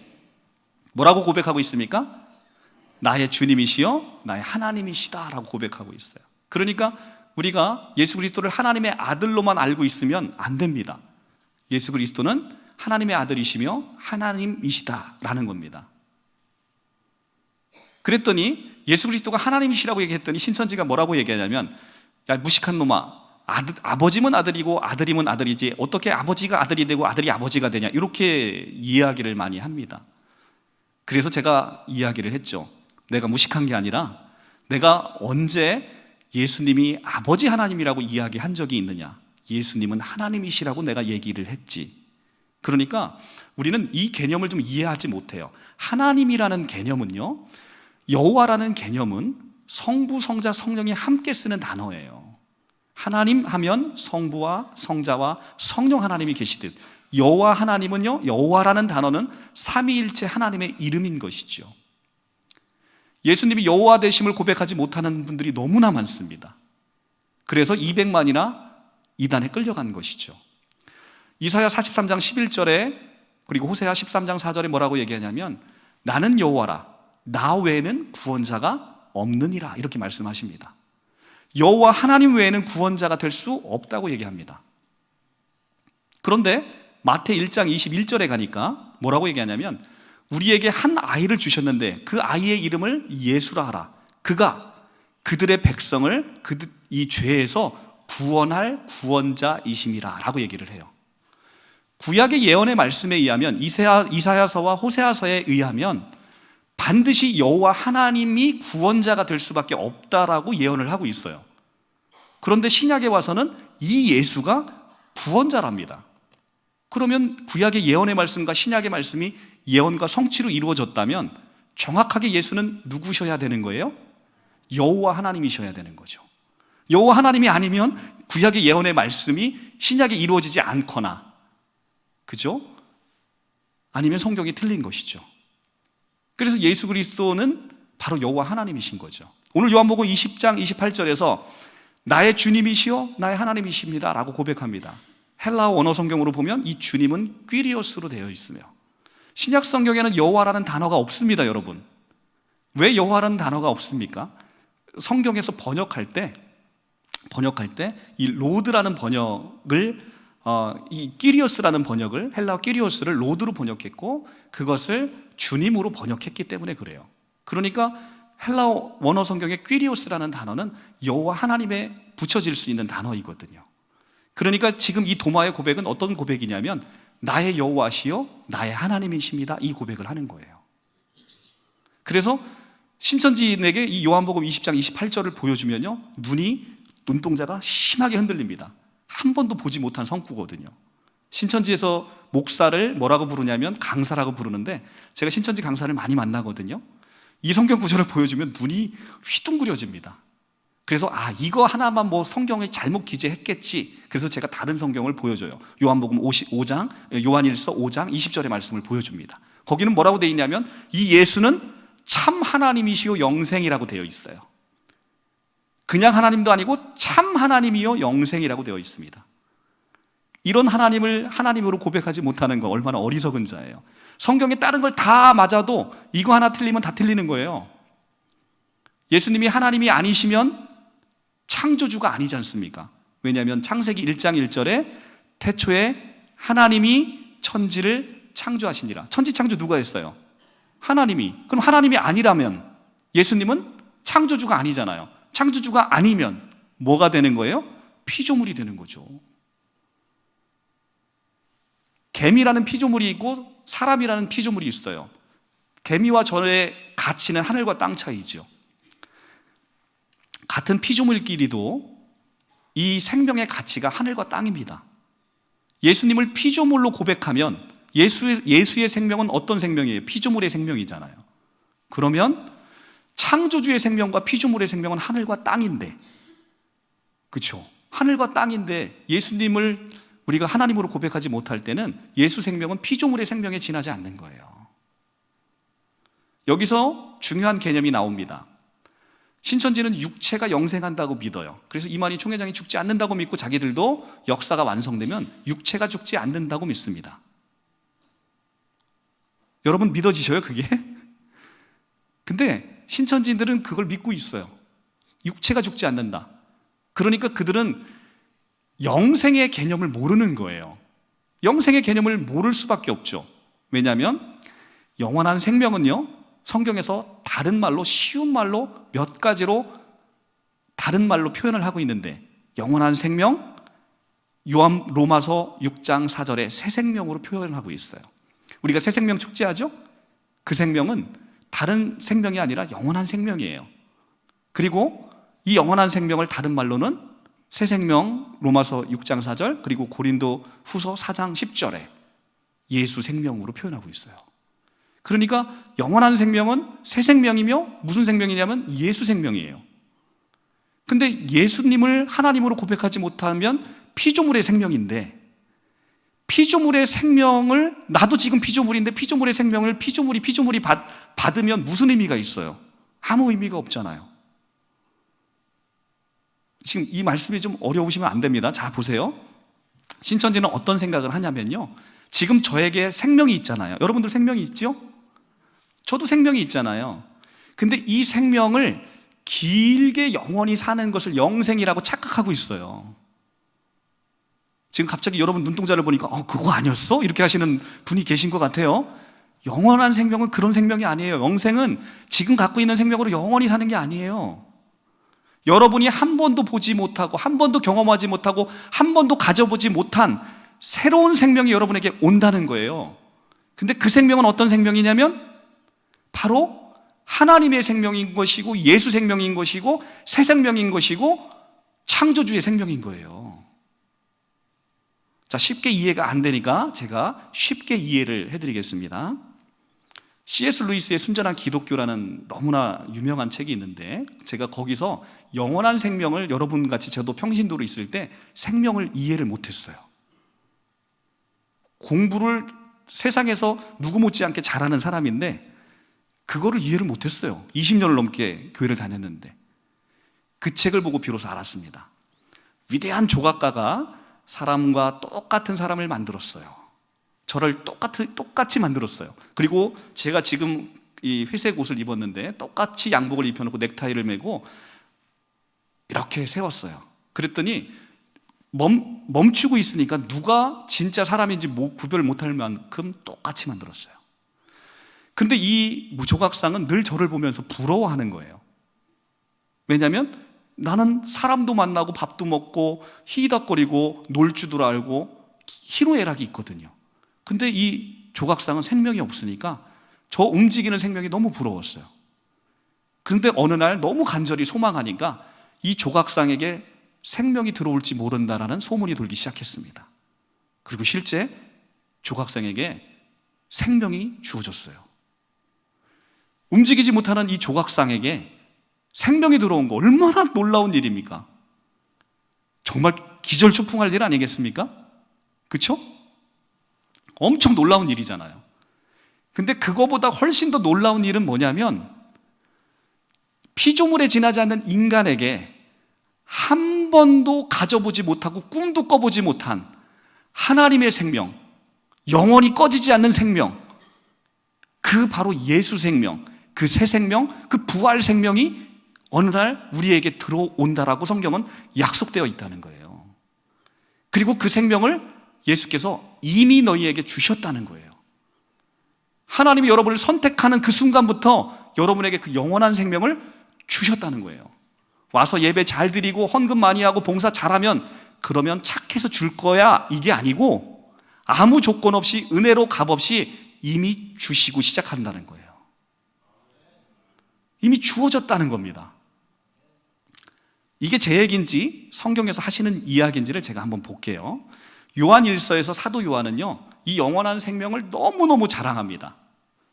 뭐라고 고백하고 있습니까? 나의 주님이시여 나의 하나님이시다 라고 고백하고 있어요. 그러니까 우리가 예수 그리스도를 하나님의 아들로만 알고 있으면 안 됩니다. 예수 그리스도는 하나님의 아들이시며 하나님이시다라는 겁니다. 그랬더니 예수 그리스도가 하나님이시라고 얘기했더니 신천지가 뭐라고 얘기하냐면, 야 무식한 놈아, 아버지면 아들이고 아들이면 아들이지 어떻게 아버지가 아들이 되고 아들이 아버지가 되냐, 이렇게 이야기를 많이 합니다. 그래서 제가 이야기를 했죠. 내가 무식한 게 아니라 내가 언제 예수님이 아버지 하나님이라고 이야기한 적이 있느냐, 예수님은 하나님이시라고 내가 얘기를 했지. 그러니까 우리는 이 개념을 좀 이해하지 못해요. 하나님이라는 개념은요, 여호와라는 개념은 성부, 성자, 성령이 함께 쓰는 단어예요. 하나님 하면 성부와 성자와 성령 하나님이 계시듯 여호와 하나님은요, 여호와라는 단어는 삼위일체 하나님의 이름인 것이죠. 예수님이 여호와 되심을 고백하지 못하는 분들이 너무나 많습니다. 그래서 200만이나 이단에 끌려간 것이죠. 이사야 43장 11절에 그리고 호세아 13장 4절에 뭐라고 얘기하냐면 나는 여호와라 나 외에는 구원자가 없느니라, 이렇게 말씀하십니다. 여호와 하나님 외에는 구원자가 될 수 없다고 얘기합니다. 그런데 마태 1장 21절에 가니까 뭐라고 얘기하냐면 우리에게 한 아이를 주셨는데 그 아이의 이름을 예수라 하라. 그가 그들의 백성을 이 죄에서 구원할 구원자이심이라 라고 얘기를 해요. 구약의 예언의 말씀에 의하면 이사야서와 호세아서에 의하면 반드시 여호와 하나님이 구원자가 될 수밖에 없다라고 예언을 하고 있어요. 그런데 신약에 와서는 이 예수가 구원자랍니다. 그러면 구약의 예언의 말씀과 신약의 말씀이 예언과 성취로 이루어졌다면 정확하게 예수는 누구셔야 되는 거예요? 여호와 하나님이셔야 되는 거죠. 여호와 하나님이 아니면 구약의 예언의 말씀이 신약에 이루어지지 않거나, 그죠? 아니면 성경이 틀린 것이죠. 그래서 예수 그리스도는 바로 여호와 하나님이신 거죠. 오늘 요한복음 20장 28절에서 나의 주님이시요 나의 하나님이십니다 라고 고백합니다. 헬라어 원어 성경으로 보면 이 주님은 퀴리오스로 되어 있으며, 신약 성경에는 여호와라는 단어가 없습니다. 여러분, 왜 여호와라는 단어가 없습니까? 성경에서 번역할 때 이 로드라는 번역을 이 끼리오스라는 번역을, 헬라어 끼리오스를 로드로 번역했고 그것을 주님으로 번역했기 때문에 그래요. 그러니까 헬라어 원어 성경의 끼리오스라는 단어는 여호와 하나님에 붙여질 수 있는 단어이거든요. 그러니까 지금 이 도마의 고백은 어떤 고백이냐면 나의 여호와시요 나의 하나님이십니다, 이 고백을 하는 거예요. 그래서 신천지인에게 이 요한복음 20장 28절을 보여주면요, 눈동자가 심하게 흔들립니다. 한 번도 보지 못한 성구거든요. 신천지에서 목사를 뭐라고 부르냐면 강사라고 부르는데, 제가 신천지 강사를 많이 만나거든요. 이 성경 구절을 보여주면 눈이 휘둥그려집니다. 그래서 이거 하나만 뭐 성경을 잘못 기재했겠지. 그래서 제가 다른 성경을 보여줘요. 요한복음 55장, 요한일서 5장 20절의 말씀을 보여줍니다. 거기는 뭐라고 되어 있냐면 이 예수는 참 하나님이시요 영생이라고 되어 있어요. 그냥 하나님도 아니고 참 하나님이요 영생이라고 되어 있습니다. 이런 하나님을 하나님으로 고백하지 못하는 거 얼마나 어리석은 자예요. 성경에 다른 걸 다 맞아도 이거 하나 틀리면 다 틀리는 거예요. 예수님이 하나님이 아니시면 창조주가 아니지 않습니까? 왜냐하면 창세기 1장 1절에 태초에 하나님이 천지를 창조하시니라. 천지 창조 누가 했어요? 하나님이. 그럼 하나님이 아니라면 예수님은 창조주가 아니잖아요. 창조주가 아니면 뭐가 되는 거예요? 피조물이 되는 거죠. 개미라는 피조물이 있고 사람이라는 피조물이 있어요. 개미와 저의 가치는 하늘과 땅 차이죠. 같은 피조물끼리도 이 생명의 가치가 하늘과 땅입니다. 예수님을 피조물로 고백하면 예수의 생명은 어떤 생명이에요? 피조물의 생명이잖아요. 그러면 창조주의 생명과 피조물의 생명은 하늘과 땅인데, 그렇죠? 하늘과 땅인데 예수님을 우리가 하나님으로 고백하지 못할 때는 예수 생명은 피조물의 생명에 지나지 않는 거예요. 여기서 중요한 개념이 나옵니다. 신천지는 육체가 영생한다고 믿어요. 그래서 이만희 총회장이 죽지 않는다고 믿고 자기들도 역사가 완성되면 육체가 죽지 않는다고 믿습니다. 여러분 믿어지셔요 그게? 근데 신천지인들은 그걸 믿고 있어요. 육체가 죽지 않는다. 그러니까 그들은 영생의 개념을 모르는 거예요. 영생의 개념을 모를 수밖에 없죠. 왜냐하면 영원한 생명은요, 성경에서 다른 말로, 쉬운 말로 몇 가지로 다른 말로 표현을 하고 있는데, 영원한 생명, 로마서 6장 4절에 새 생명으로 표현을 하고 있어요. 우리가 새 생명 축제하죠? 그 생명은 다른 생명이 아니라 영원한 생명이에요. 그리고 이 영원한 생명을 다른 말로는 새 생명, 로마서 6장 4절, 그리고 고린도 후서 4장 10절에 예수 생명으로 표현하고 있어요. 그러니까 영원한 생명은 새 생명이며 무슨 생명이냐면 예수 생명이에요. 근데 예수님을 하나님으로 고백하지 못하면 피조물의 생명인데, 피조물의 생명을, 나도 지금 피조물인데 피조물의 생명을 피조물이 받으면 무슨 의미가 있어요? 아무 의미가 없잖아요. 지금 이 말씀이 좀 어려우시면 안 됩니다. 자, 보세요. 신천지는 어떤 생각을 하냐면요, 지금 저에게 생명이 있잖아요. 여러분들 생명이 있죠? 저도 생명이 있잖아요. 근데 이 생명을 길게 영원히 사는 것을 영생이라고 착각하고 있어요. 지금 갑자기 여러분 눈동자를 보니까 그거 아니었어? 이렇게 하시는 분이 계신 것 같아요. 영원한 생명은 그런 생명이 아니에요. 영생은 지금 갖고 있는 생명으로 영원히 사는 게 아니에요. 여러분이 한 번도 보지 못하고 한 번도 경험하지 못하고 한 번도 가져보지 못한 새로운 생명이 여러분에게 온다는 거예요. 근데 그 생명은 어떤 생명이냐면 바로 하나님의 생명인 것이고 예수 생명인 것이고 새 생명인 것이고 창조주의 생명인 거예요. 자, 쉽게 이해가 안 되니까 제가 쉽게 이해를 해드리겠습니다. C.S. 루이스의 순전한 기독교라는 너무나 유명한 책이 있는데, 제가 거기서 영원한 생명을, 여러분같이 저도 평신도로 있을 때 생명을 이해를 못했어요. 공부를 세상에서 누구 못지않게 잘하는 사람인데 그거를 이해를 못했어요. 20년을 넘게 교회를 다녔는데. 그 책을 보고 비로소 알았습니다. 위대한 조각가가 사람과 똑같은 사람을 만들었어요. 저를 똑같이 만들었어요. 그리고 제가 지금 이 회색 옷을 입었는데 똑같이 양복을 입혀놓고 넥타이를 메고 이렇게 세웠어요. 그랬더니 멈추고 있으니까 누가 진짜 사람인지 구별 못할 만큼 똑같이 만들었어요. 근데 이 조각상은 늘 저를 보면서 부러워하는 거예요. 왜냐하면 나는 사람도 만나고 밥도 먹고 희덕거리고 놀 줄도 알고 희노애락이 있거든요. 근데 이 조각상은 생명이 없으니까 저 움직이는 생명이 너무 부러웠어요. 그런데 어느 날 너무 간절히 소망하니까 이 조각상에게 생명이 들어올지 모른다라는 소문이 돌기 시작했습니다. 그리고 실제 조각상에게 생명이 주어졌어요. 움직이지 못하는 이 조각상에게 생명이 들어온 거 얼마나 놀라운 일입니까? 정말 기절초풍할 일 아니겠습니까? 그렇죠? 엄청 놀라운 일이잖아요. 근데 그거보다 훨씬 더 놀라운 일은 뭐냐면 피조물에 지나지 않는 인간에게 한 번도 가져보지 못하고 꿈도 꿔보지 못한 하나님의 생명, 영원히 꺼지지 않는 생명, 그 바로 예수 생명, 그 새 생명, 그 부활 생명이 어느 날 우리에게 들어온다라고 성경은 약속되어 있다는 거예요. 그리고 그 생명을 예수께서 이미 너희에게 주셨다는 거예요. 하나님이 여러분을 선택하는 그 순간부터 여러분에게 그 영원한 생명을 주셨다는 거예요. 와서 예배 잘 드리고 헌금 많이 하고 봉사 잘하면 그러면 착해서 줄 거야, 이게 아니고 아무 조건 없이 은혜로 값없이 이미 주시고 시작한다는 거예요. 이미 주어졌다는 겁니다. 이게 제 얘기인지 성경에서 하시는 이야기인지를 제가 한번 볼게요. 요한일서에서 사도 요한은요, 이 영원한 생명을 너무너무 자랑합니다.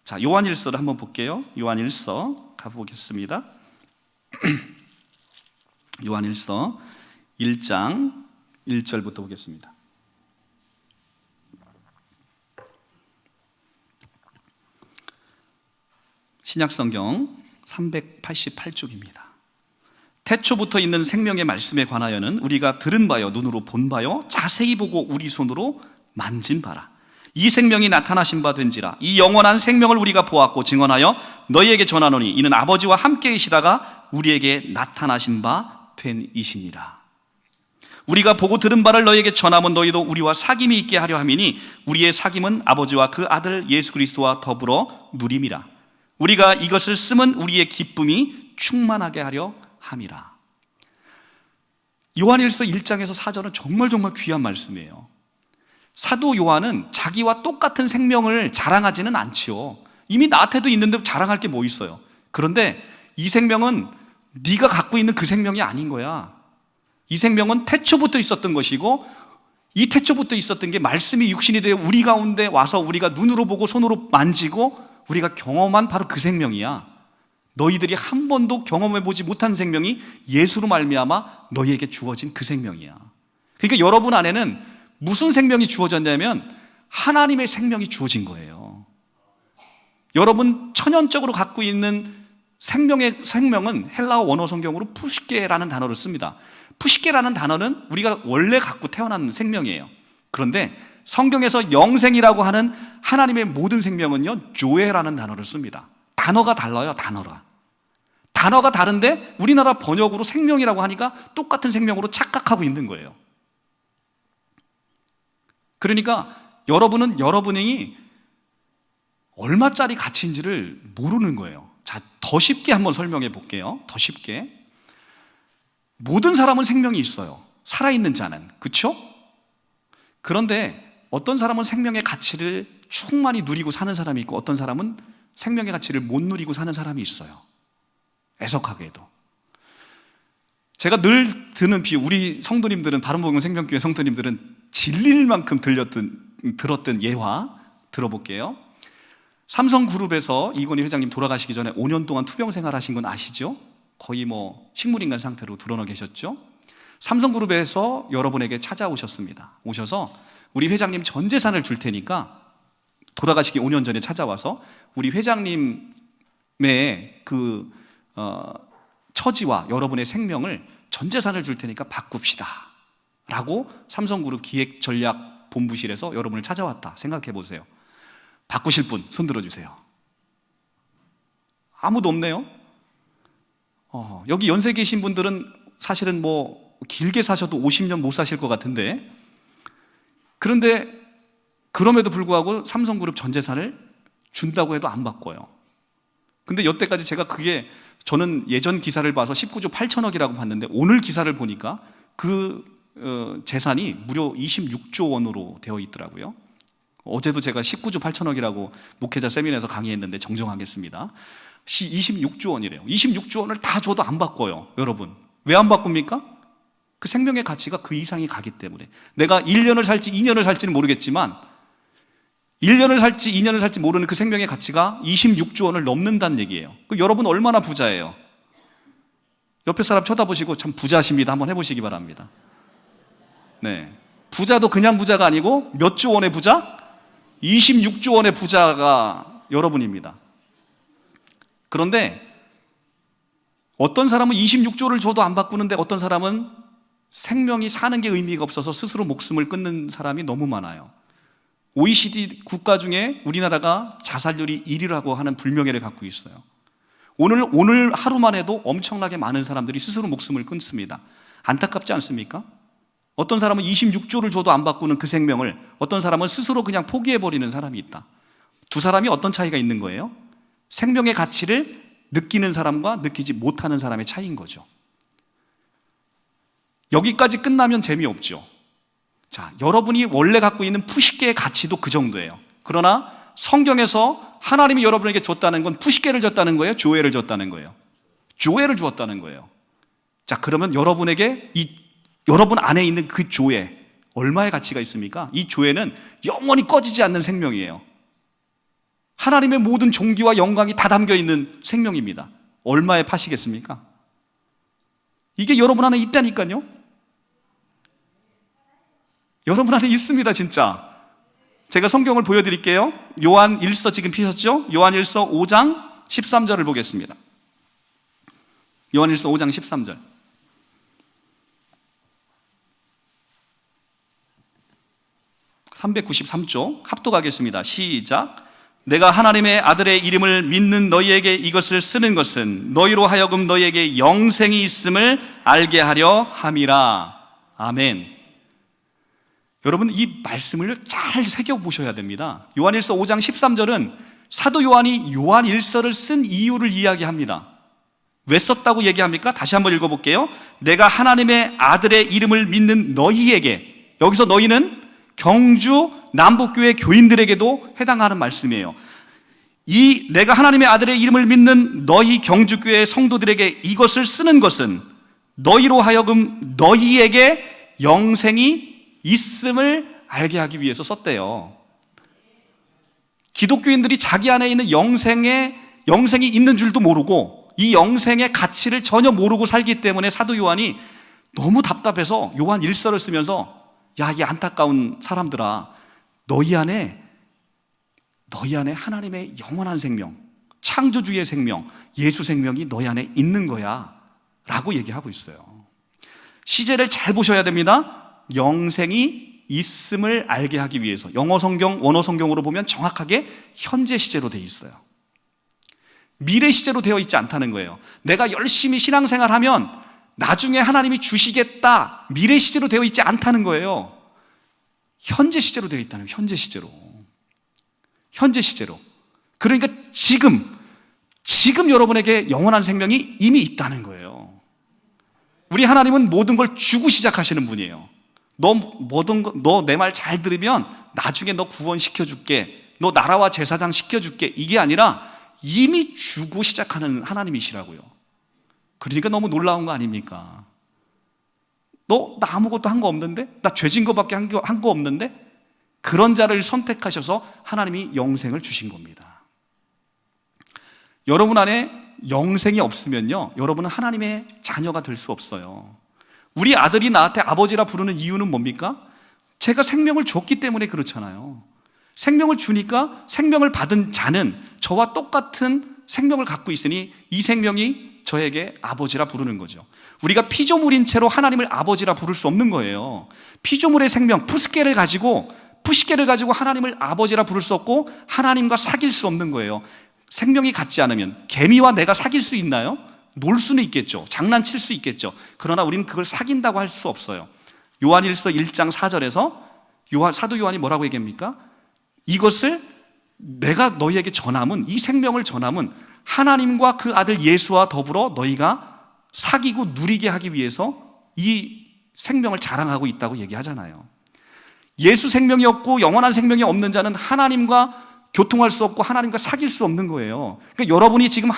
자, 요한일서를 한번 볼게요. 요한일서 가보겠습니다. 요한일서 1장 1절부터 보겠습니다. 신약성경 388쪽입니다. 태초부터 있는 생명의 말씀에 관하여는 우리가 들은 바요, 눈으로 본 바요, 자세히 보고 우리 손으로 만진 바라. 이 생명이 나타나신 바 된지라. 이 영원한 생명을 우리가 보았고 증언하여 너희에게 전하노니 이는 아버지와 함께 계시다가 우리에게 나타나신 바 된 이시니라. 우리가 보고 들은 바를 너희에게 전하면 너희도 우리와 사귐이 있게 하려 함이니 우리의 사귐은 아버지와 그 아들 예수 그리스도와 더불어 누림이라. 우리가 이것을 쓰면 우리의 기쁨이 충만하게 하려 함이라. 요한일서 1장에서 4절은 정말 귀한 말씀이에요. 사도 요한은 자기와 똑같은 생명을 자랑하지는 않지요. 이미 나한테도 있는데 자랑할 게 뭐 있어요. 그런데 이 생명은 네가 갖고 있는 그 생명이 아닌 거야. 이 생명은 태초부터 있었던 것이고 이 태초부터 있었던 게 말씀이 육신이 되어 우리 가운데 와서 우리가 눈으로 보고 손으로 만지고 우리가 경험한 바로 그 생명이야. 너희들이 한 번도 경험해보지 못한 생명이 예수로 말미암아 너희에게 주어진 그 생명이야. 그러니까 여러분 안에는 무슨 생명이 주어졌냐면 하나님의 생명이 주어진 거예요. 여러분 천연적으로 갖고 있는 생명은 헬라어 원어 성경으로 푸시케라는 단어를 씁니다. 푸시케라는 단어는 우리가 원래 갖고 태어난 생명이에요. 그런데 성경에서 영생이라고 하는 하나님의 모든 생명은요, 조에라는 단어를 씁니다. 단어가 달라요. 단어가 다른데 우리나라 번역으로 생명이라고 하니까 똑같은 생명으로 착각하고 있는 거예요. 그러니까 여러분은 여러분이 얼마짜리 가치인지를 모르는 거예요. 자, 더 쉽게 한번 설명해 볼게요. 더 쉽게. 모든 사람은 생명이 있어요. 살아있는 자는. 그렇죠? 그런데 어떤 사람은 생명의 가치를 충만히 누리고 사는 사람이 있고 어떤 사람은 생명의 가치를 못 누리고 사는 사람이 있어요. 애석하게도. 제가 늘 드는 비유, 우리 성도님들은, 바른복음 생명교회 성도님들은 질릴 만큼 들었던 예화 들어볼게요. 삼성그룹에서 이건희 회장님 돌아가시기 전에 5년 동안 투병 생활하신 건 아시죠? 거의 뭐 식물인간 상태로 드러나 계셨죠? 삼성그룹에서 여러분에게 찾아오셨습니다. 오셔서 우리 회장님 전 재산을 줄 테니까, 돌아가시기 5년 전에 찾아와서 우리 회장님의 그 처지와 여러분의 생명을 전 재산을 줄 테니까 바꿉시다 라고 삼성그룹 기획전략본부실에서 여러분을 찾아왔다 생각해 보세요. 바꾸실 분 손 들어주세요. 아무도 없네요. 여기 연세 계신 분들은 사실은 뭐 길게 사셔도 50년 못 사실 것 같은데, 그런데 그럼에도 불구하고 삼성그룹 전 재산을 준다고 해도 안 바꿔요. 근데 여태까지 제가 저는 예전 기사를 봐서 19조 8천억이라고 봤는데, 오늘 기사를 보니까 그 재산이 무려 26조 원으로 되어 있더라고요. 어제도 제가 19조 8천억이라고 목회자 세미나에서 강의했는데 정정하겠습니다. 26조 원이래요. 26조 원을 다 줘도 안 바꿔요. 여러분, 왜 안 바꿉니까? 그 생명의 가치가 그 이상이 가기 때문에. 내가 1년을 살지 2년을 살지는 모르겠지만 1년을 살지 2년을 살지 모르는 그 생명의 가치가 26조 원을 넘는다는 얘기예요. 여러분 얼마나 부자예요? 옆에 사람 쳐다보시고 참 부자십니다 한번 해보시기 바랍니다. 네, 부자도 그냥 부자가 아니고 몇 조 원의 부자? 26조 원의 부자가 여러분입니다. 그런데 어떤 사람은 26조를 줘도 안 바꾸는데, 어떤 사람은 생명이 사는 게 의미가 없어서 스스로 목숨을 끊는 사람이 너무 많아요. OECD 국가 중에 우리나라가 자살률이 1위라고 하는 불명예를 갖고 있어요. 오늘 하루만 해도 엄청나게 많은 사람들이 스스로 목숨을 끊습니다. 안타깝지 않습니까? 어떤 사람은 26조를 줘도 안 바꾸는 그 생명을, 어떤 사람은 스스로 그냥 포기해버리는 사람이 있다. 두 사람이 어떤 차이가 있는 거예요? 생명의 가치를 느끼는 사람과 느끼지 못하는 사람의 차이인 거죠. 여기까지 끝나면 재미없죠. 자, 여러분이 원래 갖고 있는 푸시개의 가치도 그 정도예요. 그러나 성경에서 하나님이 여러분에게 줬다는 건 푸시개를 줬다는 거예요? 조회를 줬다는 거예요? 조회를 주었다는 거예요. 자, 그러면 여러분 안에 있는 그 조회, 얼마의 가치가 있습니까? 이 조회는 영원히 꺼지지 않는 생명이에요. 하나님의 모든 존귀와 영광이 다 담겨 있는 생명입니다. 얼마에 파시겠습니까? 이게 여러분 안에 있다니까요. 여러분 안에 있습니다, 진짜. 제가 성경을 보여드릴게요. 요한 1서 지금 피셨죠? 요한 1서 5장 13절을 보겠습니다. 요한 1서 5장 13절. (393쪽) 합독하겠습니다. 시작. 내가 하나님의 아들의 이름을 믿는 너희에게 이것을 쓰는 것은 너희로 하여금 너희에게 영생이 있음을 알게 하려 함이라. 아멘. 여러분, 이 말씀을 잘 새겨보셔야 됩니다. 요한일서 5장 13절은 사도 요한이 요한 1서를 쓴 이유를 이야기합니다. 왜 썼다고 얘기합니까? 다시 한번 읽어볼게요. 내가 하나님의 아들의 이름을 믿는 너희에게, 여기서 너희는 경주 남북교회 교인들에게도 해당하는 말씀이에요. 이 내가 하나님의 아들의 이름을 믿는 너희 경주교회 성도들에게 이것을 쓰는 것은 너희로 하여금 너희에게 영생이 있음을 알게 하기 위해서 썼대요. 기독교인들이 자기 안에 있는 영생이 있는 줄도 모르고 이 영생의 가치를 전혀 모르고 살기 때문에 사도 요한이 너무 답답해서 요한 1서를 쓰면서, 야, 이 안타까운 사람들아, 너희 안에 하나님의 영원한 생명, 창조주의 생명, 예수 생명이 너희 안에 있는 거야 라고 얘기하고 있어요. 시제를 잘 보셔야 됩니다. 영생이 있음을 알게 하기 위해서. 영어 성경, 원어 성경으로 보면 정확하게 현재 시제로 되어 있어요. 미래 시제로 되어 있지 않다는 거예요. 내가 열심히 신앙생활하면 나중에 하나님이 주시겠다, 미래 시제로 되어 있지 않다는 거예요. 현재 시제로 되어 있다는 거예요. 현재 시제로. 그러니까 지금 여러분에게 영원한 생명이 이미 있다는 거예요. 우리 하나님은 모든 걸 주고 시작하시는 분이에요. 너 내 말 잘 들으면 나중에 너 구원시켜줄게, 너 나라와 제사장 시켜줄게, 이게 아니라 이미 주고 시작하는 하나님이시라고요. 그러니까 너무 놀라운 거 아닙니까? 나 아무것도 한 거 없는데? 나 죄진 거밖에 한 거 없는데? 그런 자를 선택하셔서 하나님이 영생을 주신 겁니다. 여러분 안에 영생이 없으면요, 여러분은 하나님의 자녀가 될 수 없어요. 우리 아들이 나한테 아버지라 부르는 이유는 뭡니까? 제가 생명을 줬기 때문에 그렇잖아요. 생명을 주니까 생명을 받은 자는 저와 똑같은 생명을 갖고 있으니 이 생명이 저에게 아버지라 부르는 거죠. 우리가 피조물인 채로 하나님을 아버지라 부를 수 없는 거예요. 피조물의 생명, 푸시개를 가지고 하나님을 아버지라 부를 수 없고 하나님과 사귈 수 없는 거예요. 생명이 같지 않으면 개미와 내가 사귈 수 있나요? 놀 수는 있겠죠. 장난칠 수 있겠죠. 그러나 우리는 그걸 사귄다고 할 수 없어요. 요한일서 1장 4절에서 사도 요한이 뭐라고 얘기합니까? 이것을 내가 너희에게 전함은, 이 생명을 전함은 하나님과 그 아들 예수와 더불어 너희가 사귀고 누리게 하기 위해서 이 생명을 자랑하고 있다고 얘기하잖아요. 예수 생명이 없고 영원한 생명이 없는 자는 하나님과 교통할 수 없고 하나님과 사귈 수 없는 거예요. 그러니까 여러분이 지금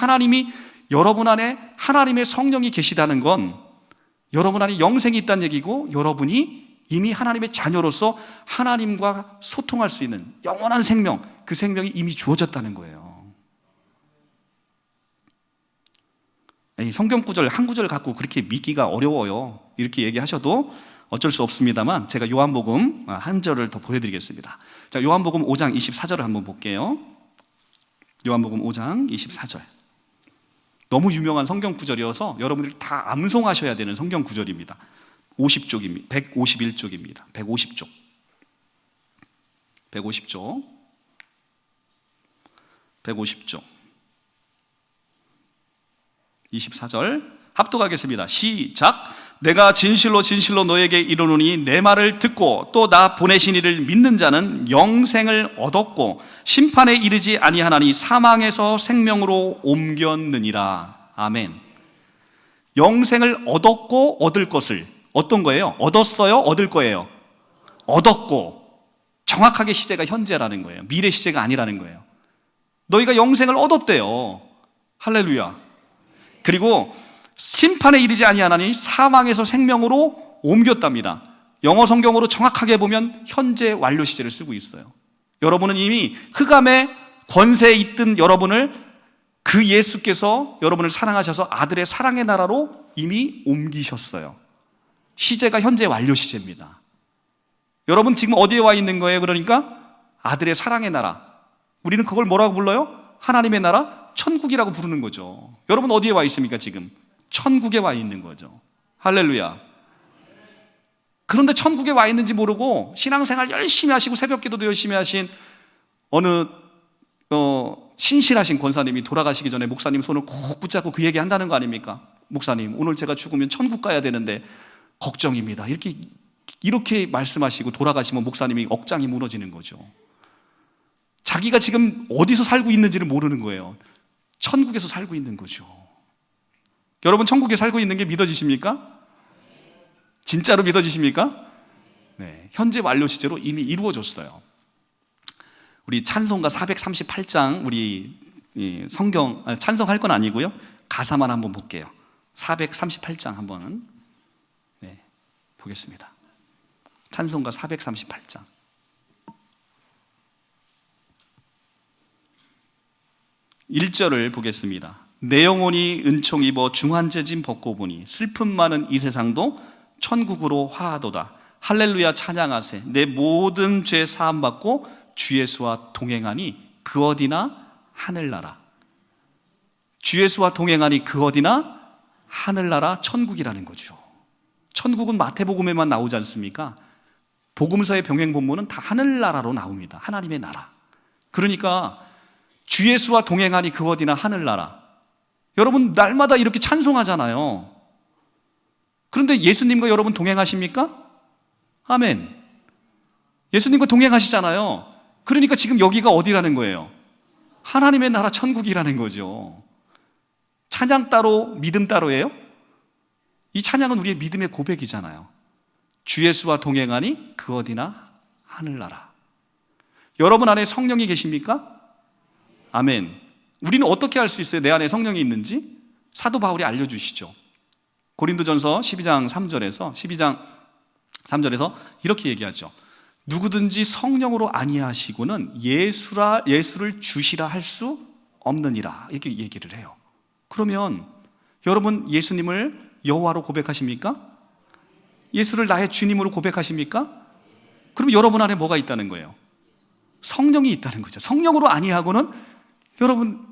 여러분 안에 하나님의 성령이 계시다는 건 여러분 안에 영생이 있다는 얘기고, 여러분이 이미 하나님의 자녀로서 하나님과 소통할 수 있는 영원한 생명, 그 생명이 이미 주어졌다는 거예요. 성경 구절 한 구절 갖고 그렇게 믿기가 어려워요. 이렇게 얘기하셔도 어쩔 수 없습니다만 제가 요한복음 한 절을 더 보여드리겠습니다. 자, 요한복음 5장 24절을 한번 볼게요. 요한복음 5장 24절. 너무 유명한 성경 구절이어서 여러분들이 다 암송하셔야 되는 성경 구절입니다. 50쪽입니다. 151쪽입니다. 150쪽. 150쪽. 150쪽. 24절 합독하겠습니다. 시작. 내가 진실로 진실로 너에게 이르노니 내 말을 듣고 또 나 보내신 이를 믿는 자는 영생을 얻었고 심판에 이르지 아니하나니 사망에서 생명으로 옮겼느니라. 아멘. 영생을 얻었고 얻을 것을, 어떤 거예요? 얻었어요? 얻을 거예요? 얻었고. 정확하게 시제가 현재라는 거예요. 미래 시제가 아니라는 거예요. 너희가 영생을 얻었대요. 할렐루야. 그리고 심판에 이르지 아니하나니 사망에서 생명으로 옮겼답니다. 영어 성경으로 정확하게 보면 현재 완료 시제를 쓰고 있어요. 여러분은 이미 흑암의 권세에 있던 여러분을 그 예수께서 여러분을 사랑하셔서 아들의 사랑의 나라로 이미 옮기셨어요. 시제가 현재 완료 시제입니다. 여러분 지금 어디에 와 있는 거예요? 그러니까 아들의 사랑의 나라. 우리는 그걸 뭐라고 불러요? 하나님의 나라, 천국이라고 부르는 거죠. 여러분 어디에 와 있습니까 지금? 천국에 와 있는 거죠. 할렐루야. 그런데 천국에 와 있는지 모르고 신앙생활 열심히 하시고 새벽기도도 열심히 하신 어느 신실하신 권사님이 돌아가시기 전에 목사님 손을 꼭 붙잡고 그 얘기 한다는 거 아닙니까? 목사님, 오늘 제가 죽으면 천국 가야 되는데 걱정입니다. 이렇게 말씀하시고 돌아가시면 목사님이 억장이 무너지는 거죠. 자기가 지금 어디서 살고 있는지를 모르는 거예요. 천국에서 살고 있는 거죠. 여러분 천국에 살고 있는 게 믿어지십니까? 진짜로 믿어지십니까? 네, 현재 완료 시제로 이미 이루어졌어요. 우리 찬송가 438장 우리 성경 찬송할 건 아니고요. 가사만 한번 볼게요. 438장 한번 보겠습니다. 찬송가 438장. 1절을 보겠습니다. 내 영혼이 은총 입어 중한제짐 벗고 보니 슬픔 많은 이 세상도 천국으로 화하도다. 할렐루야 찬양하세. 내 모든 죄 사함 받고 주 예수와 동행하니 그 어디나 하늘나라. 주 예수와 동행하니 그 어디나 하늘나라, 천국이라는 거죠. 천국은 마태복음에만 나오지 않습니까? 복음서의 병행 본문은 다 하늘나라로 나옵니다. 하나님의 나라. 그러니까 주 예수와 동행하니 그 어디나 하늘나라. 여러분 날마다 이렇게 찬송하잖아요. 그런데 예수님과 여러분 동행하십니까? 아멘. 예수님과 동행하시잖아요. 그러니까 지금 여기가 어디라는 거예요? 하나님의 나라 천국이라는 거죠. 찬양 따로 믿음 따로예요? 이 찬양은 우리의 믿음의 고백이잖아요. 주 예수와 동행하니 그 어디나 하늘나라. 여러분 안에 성령이 계십니까? 아멘. 우리는 어떻게 알 수 있어요? 내 안에 성령이 있는지? 사도 바울이 알려주시죠. 고린도전서 12장 3절에서 이렇게 얘기하죠. 누구든지 성령으로 아니하시고는 예수를 주시라 할 수 없느니라 이렇게 얘기를 해요. 그러면 여러분 예수님을 여호와로 고백하십니까? 예수를 나의 주님으로 고백하십니까? 그럼 여러분 안에 뭐가 있다는 거예요? 성령이 있다는 거죠. 성령으로 아니하고는 여러분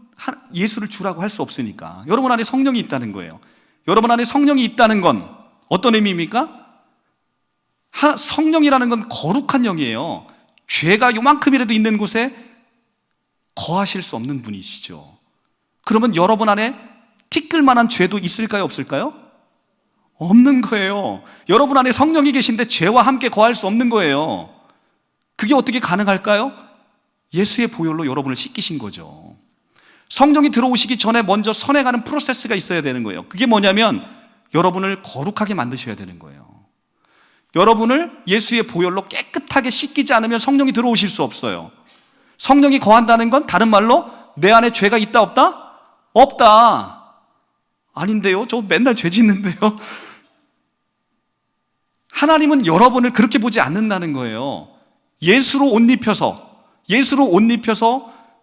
예수를 주라고 할 수 없으니까 여러분 안에 성령이 있다는 거예요. 여러분 안에 성령이 있다는 건 어떤 의미입니까? 성령이라는 건 거룩한 영이에요. 죄가 요만큼이라도 있는 곳에 거하실 수 없는 분이시죠. 그러면 여러분 안에 티끌만한 죄도 있을까요? 없을까요? 없는 거예요. 여러분 안에 성령이 계신데 죄와 함께 거할 수 없는 거예요. 그게 어떻게 가능할까요? 예수의 보혈로 여러분을 씻기신 거죠. 성령이 들어오시기 전에 먼저 선행하는 프로세스가 있어야 되는 거예요. 그게 뭐냐면 여러분을 거룩하게 만드셔야 되는 거예요. 여러분을 예수의 보혈로 깨끗하게 씻기지 않으면 성령이 들어오실 수 없어요. 성령이 거한다는 건 다른 말로 내 안에 죄가 있다 없다? 없다. 아닌데요? 저 맨날 죄 짓는데요? 하나님은 여러분을 그렇게 보지 않는다는 거예요. 예수로 옷 입혀서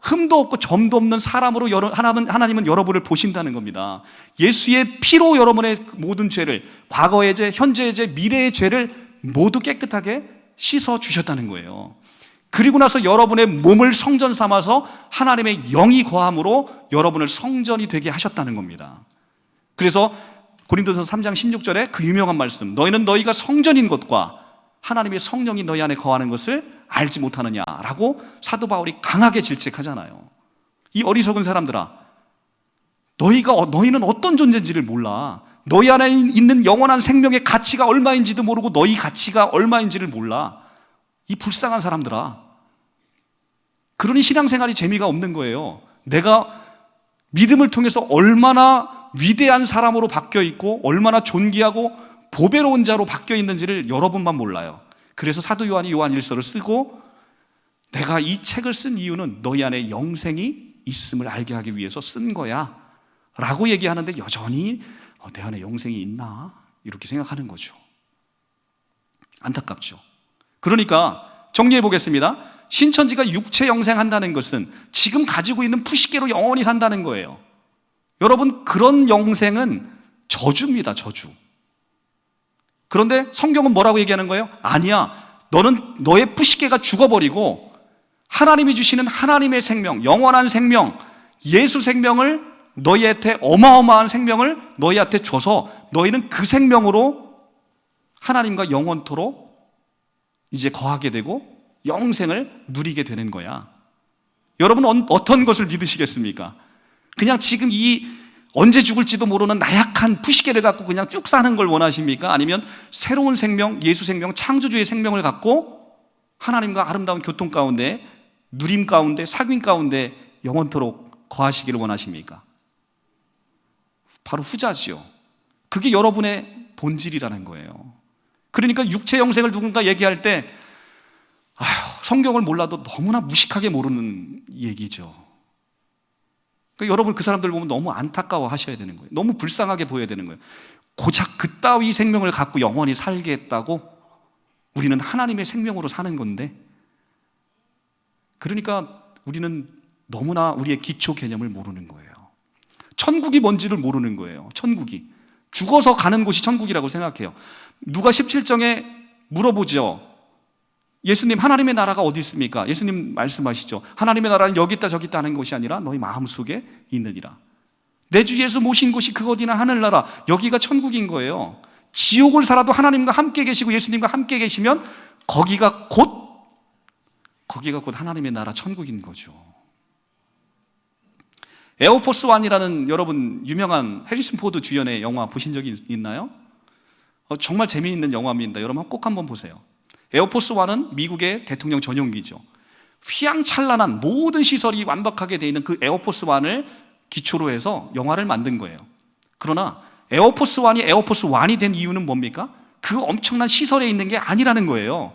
흠도 없고 점도 없는 사람으로 하나님은 여러분을 보신다는 겁니다. 예수의 피로 여러분의 모든 죄를, 과거의 죄, 현재의 죄, 미래의 죄를 모두 깨끗하게 씻어 주셨다는 거예요. 그리고 나서 여러분의 몸을 성전 삼아서 하나님의 영이 거함으로 여러분을 성전이 되게 하셨다는 겁니다. 그래서 고린도서 3장 16절에 그 유명한 말씀, 너희는 너희가 성전인 것과 하나님의 성령이 너희 안에 거하는 것을 알지 못하느냐라고 사도 바울이 강하게 질책하잖아요. 이 어리석은 사람들아, 너희는 어떤 존재인지를 몰라. 너희 안에 있는 영원한 생명의 가치가 얼마인지도 모르고 너희 가치가 얼마인지를 몰라. 이 불쌍한 사람들아. 그러니 신앙생활이 재미가 없는 거예요. 내가 믿음을 통해서 얼마나 위대한 사람으로 바뀌어 있고 얼마나 존귀하고 보배로운 자로 바뀌어 있는지를 여러분만 몰라요. 그래서 사도 요한이 요한 1서를 쓰고 내가 이 책을 쓴 이유는 너희 안에 영생이 있음을 알게 하기 위해서 쓴 거야 라고 얘기하는데 여전히 내 안에 영생이 있나? 이렇게 생각하는 거죠. 안타깝죠. 그러니까 정리해 보겠습니다. 신천지가 육체 영생한다는 것은 지금 가지고 있는 푸시개로 영원히 산다는 거예요. 여러분, 그런 영생은 저주입니다. 저주. 그런데 성경은 뭐라고 얘기하는 거예요? 아니야, 너는 너의 푸시개가 죽어버리고 하나님이 주시는 하나님의 생명, 영원한 생명, 예수 생명을 너희한테, 어마어마한 생명을 너희한테 줘서 너희는 그 생명으로 하나님과 영원토록 이제 거하게 되고 영생을 누리게 되는 거야. 여러분은 어떤 것을 믿으시겠습니까? 그냥 지금 이 언제 죽을지도 모르는 나약한 푸시개를 갖고 그냥 쭉 사는 걸 원하십니까? 아니면 새로운 생명, 예수 생명, 창조주의 생명을 갖고 하나님과 아름다운 교통 가운데, 누림 가운데, 사귐 가운데 영원토록 거하시기를 원하십니까? 바로 후자지요. 그게 여러분의 본질이라는 거예요. 그러니까 육체 영생을 누군가 얘기할 때 성경을 몰라도 너무나 무식하게 모르는 얘기죠. 그러니까 여러분 그 사람들 보면 너무 안타까워 하셔야 되는 거예요. 너무 불쌍하게 보여야 되는 거예요. 고작 그따위 생명을 갖고 영원히 살겠다고? 우리는 하나님의 생명으로 사는 건데. 그러니까 우리는 너무나 우리의 기초 개념을 모르는 거예요. 천국이 뭔지를 모르는 거예요. 천국이 죽어서 가는 곳이 천국이라고 생각해요. 누가 17장에 물어보죠. 예수님, 하나님의 나라가 어디 있습니까? 예수님 말씀하시죠. 하나님의 나라는 여기 있다 저기 있다 하는 것이 아니라 너희 마음속에 있느니라. 내 주 예수 모신 곳이 그 어디나 하늘나라, 여기가 천국인 거예요. 지옥을 살아도 하나님과 함께 계시고 예수님과 함께 계시면 거기가 곧 하나님의 나라 천국인 거죠. 에어포스 1이라는 여러분 유명한 해리슨 포드 주연의 영화 보신 적이 있나요? 정말 재미있는 영화입니다. 여러분 꼭 한번 보세요. 에어포스 1은 미국의 대통령 전용기죠. 휘황찬란한 모든 시설이 완벽하게 되어 있는 그 에어포스 1을 기초로 해서 영화를 만든 거예요. 그러나 에어포스 1이 에어포스 1이 된 이유는 뭡니까? 그 엄청난 시설에 있는 게 아니라는 거예요.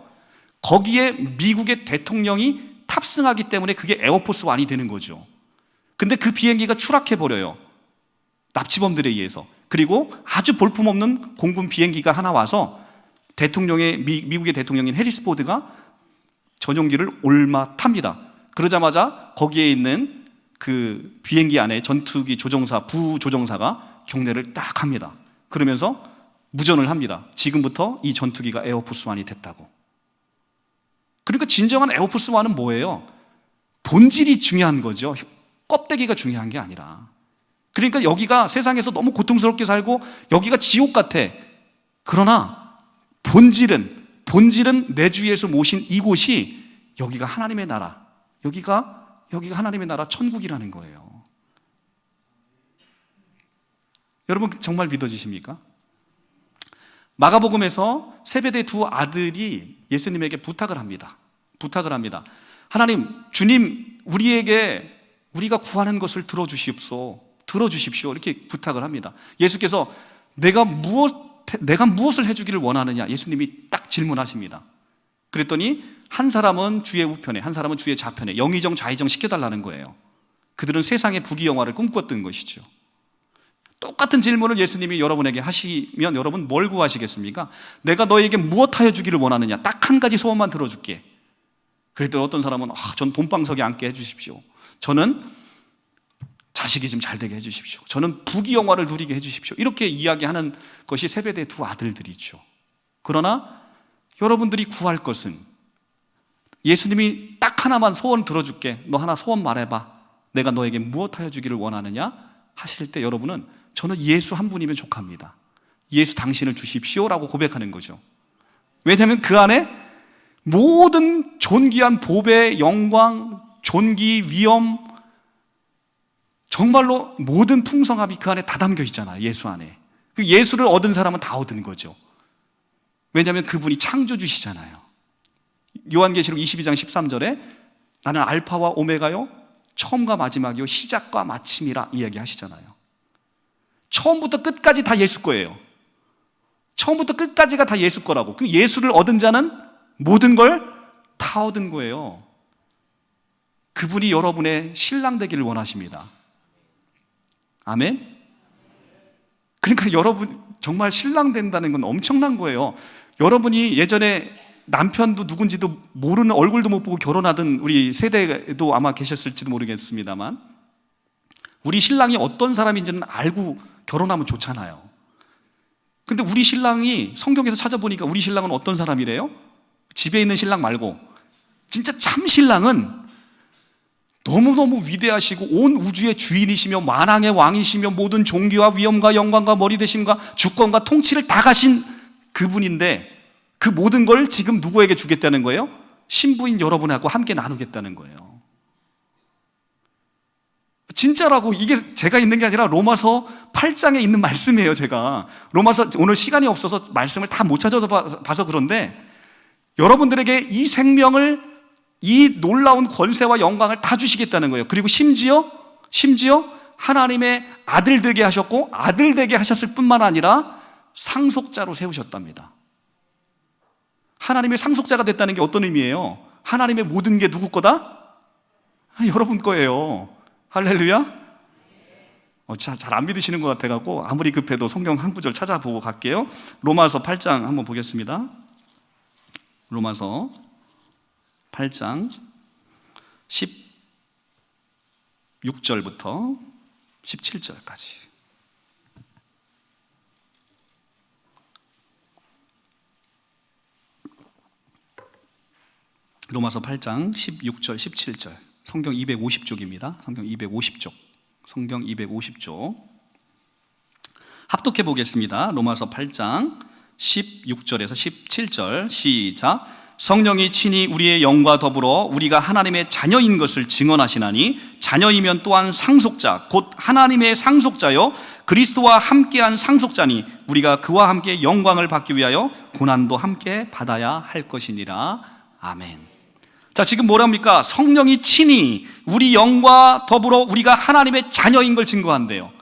거기에 미국의 대통령이 탑승하기 때문에 그게 에어포스 1이 되는 거죠. 근데 그 비행기가 추락해버려요. 납치범들에 의해서. 그리고 아주 볼품없는 공군 비행기가 하나 와서 미국의 대통령인 해리스 포드가 전용기를 탑니다. 그러자마자 거기에 있는 그 비행기 안에 전투기 조종사, 부조종사가 경례를 딱 합니다. 그러면서 무전을 합니다. 지금부터 이 전투기가 에어포스1이 됐다고. 그러니까 진정한 에어포스1은 뭐예요? 본질이 중요한 거죠. 껍데기가 중요한 게 아니라. 그러니까 여기가 세상에서 너무 고통스럽게 살고 여기가 지옥 같아. 그러나 본질은 내 주 예수 모신 이곳이 여기가 하나님의 나라, 여기가 하나님의 나라 천국이라는 거예요. 여러분 정말 믿어지십니까? 마가복음에서 세베대 두 아들이 예수님에게 부탁을 합니다. 하나님, 주님, 우리가 구하는 것을 들어주십시오. 이렇게 부탁을 합니다. 예수께서 내가 무엇을 해주기를 원하느냐? 예수님이 딱 질문하십니다. 그랬더니 한 사람은 주의 우편에, 한 사람은 주의 좌편에 영의정 좌의정 시켜달라는 거예요. 그들은 세상의 부귀영화를 꿈꿨던 것이죠. 똑같은 질문을 예수님이 여러분에게 하시면 여러분 뭘 구하시겠습니까? 내가 너에게 무엇하여 주기를 원하느냐? 딱 한 가지 소원만 들어줄게. 그랬더니 어떤 사람은 전 돈방석에 앉게 해주십시오. 저는 자식이 좀 잘 되게 해주십시오. 저는 부귀영화를 누리게 해주십시오. 이렇게 이야기하는 것이 세베대 두 아들들이죠. 그러나 여러분들이 구할 것은 예수님이 딱 하나만 소원 들어줄게. 너 하나 소원 말해봐. 내가 너에게 무엇하여 주기를 원하느냐? 하실 때 여러분은 저는 예수 한 분이면 족합니다. 예수 당신을 주십시오라고 고백하는 거죠. 왜냐하면 그 안에 모든 존귀한 보배, 영광, 존귀, 위엄, 정말로 모든 풍성함이 그 안에 다 담겨 있잖아요. 예수 안에. 그 예수를 얻은 사람은 다 얻은 거죠. 왜냐하면 그분이 창조주시잖아요. 요한계시록 22장 13절에 나는 알파와 오메가요, 처음과 마지막이요, 시작과 마침이라 이야기하시잖아요. 처음부터 끝까지 다 예수 거예요. 처음부터 끝까지가 다 예수 거라고. 그 예수를 얻은 자는 모든 걸 다 얻은 거예요. 그분이 여러분의 신랑 되기를 원하십니다. 아멘? 그러니까 여러분 정말 신랑 된다는 건 엄청난 거예요. 여러분이 예전에 남편도 누군지도 모르는, 얼굴도 못 보고 결혼하던 우리 세대도 아마 계셨을지도 모르겠습니다만 우리 신랑이 어떤 사람인지는 알고 결혼하면 좋잖아요. 근데 우리 신랑이 성경에서 찾아보니까 우리 신랑은 어떤 사람이래요? 집에 있는 신랑 말고 진짜 참 신랑은 너무너무 위대하시고 온 우주의 주인이시며 만왕의 왕이시며 모든 존귀와 위엄과 영광과 머리되심과 주권과 통치를 다 가신 그분인데 그 모든 걸 지금 누구에게 주겠다는 거예요? 신부인 여러분하고 함께 나누겠다는 거예요. 진짜라고. 이게 제가 있는 게 아니라 로마서 8장에 있는 말씀이에요. 제가 로마서 오늘 시간이 없어서 말씀을 다 못 찾아서 봐서 그런데 여러분들에게 이 생명을, 이 놀라운 권세와 영광을 다 주시겠다는 거예요. 그리고 심지어 하나님의 아들 되게 하셨고 아들 되게 하셨을 뿐만 아니라 상속자로 세우셨답니다. 하나님의 상속자가 됐다는 게 어떤 의미예요? 하나님의 모든 게 누구 거다? 여러분 거예요. 할렐루야? 잘 안 믿으시는 것 같아갖고 아무리 급해도 성경 한 구절 찾아보고 갈게요. 로마서 8장 한번 보겠습니다. 로마서 8장 16절부터 17절까지. 로마서 8장 16절 17절. 성경 250쪽입니다. 성경 250쪽. 합독해 보겠습니다. 로마서 8장 16절에서 17절 시작. 성령이 친히 우리의 영과 더불어 우리가 하나님의 자녀인 것을 증언하시나니 자녀이면 또한 상속자 곧 하나님의 상속자요 그리스도와 함께한 상속자니 우리가 그와 함께 영광을 받기 위하여 고난도 함께 받아야 할 것이니라. 아멘. 자, 지금 뭐랍니까? 성령이 친히 우리 영과 더불어 우리가 하나님의 자녀인 걸 증거한대요.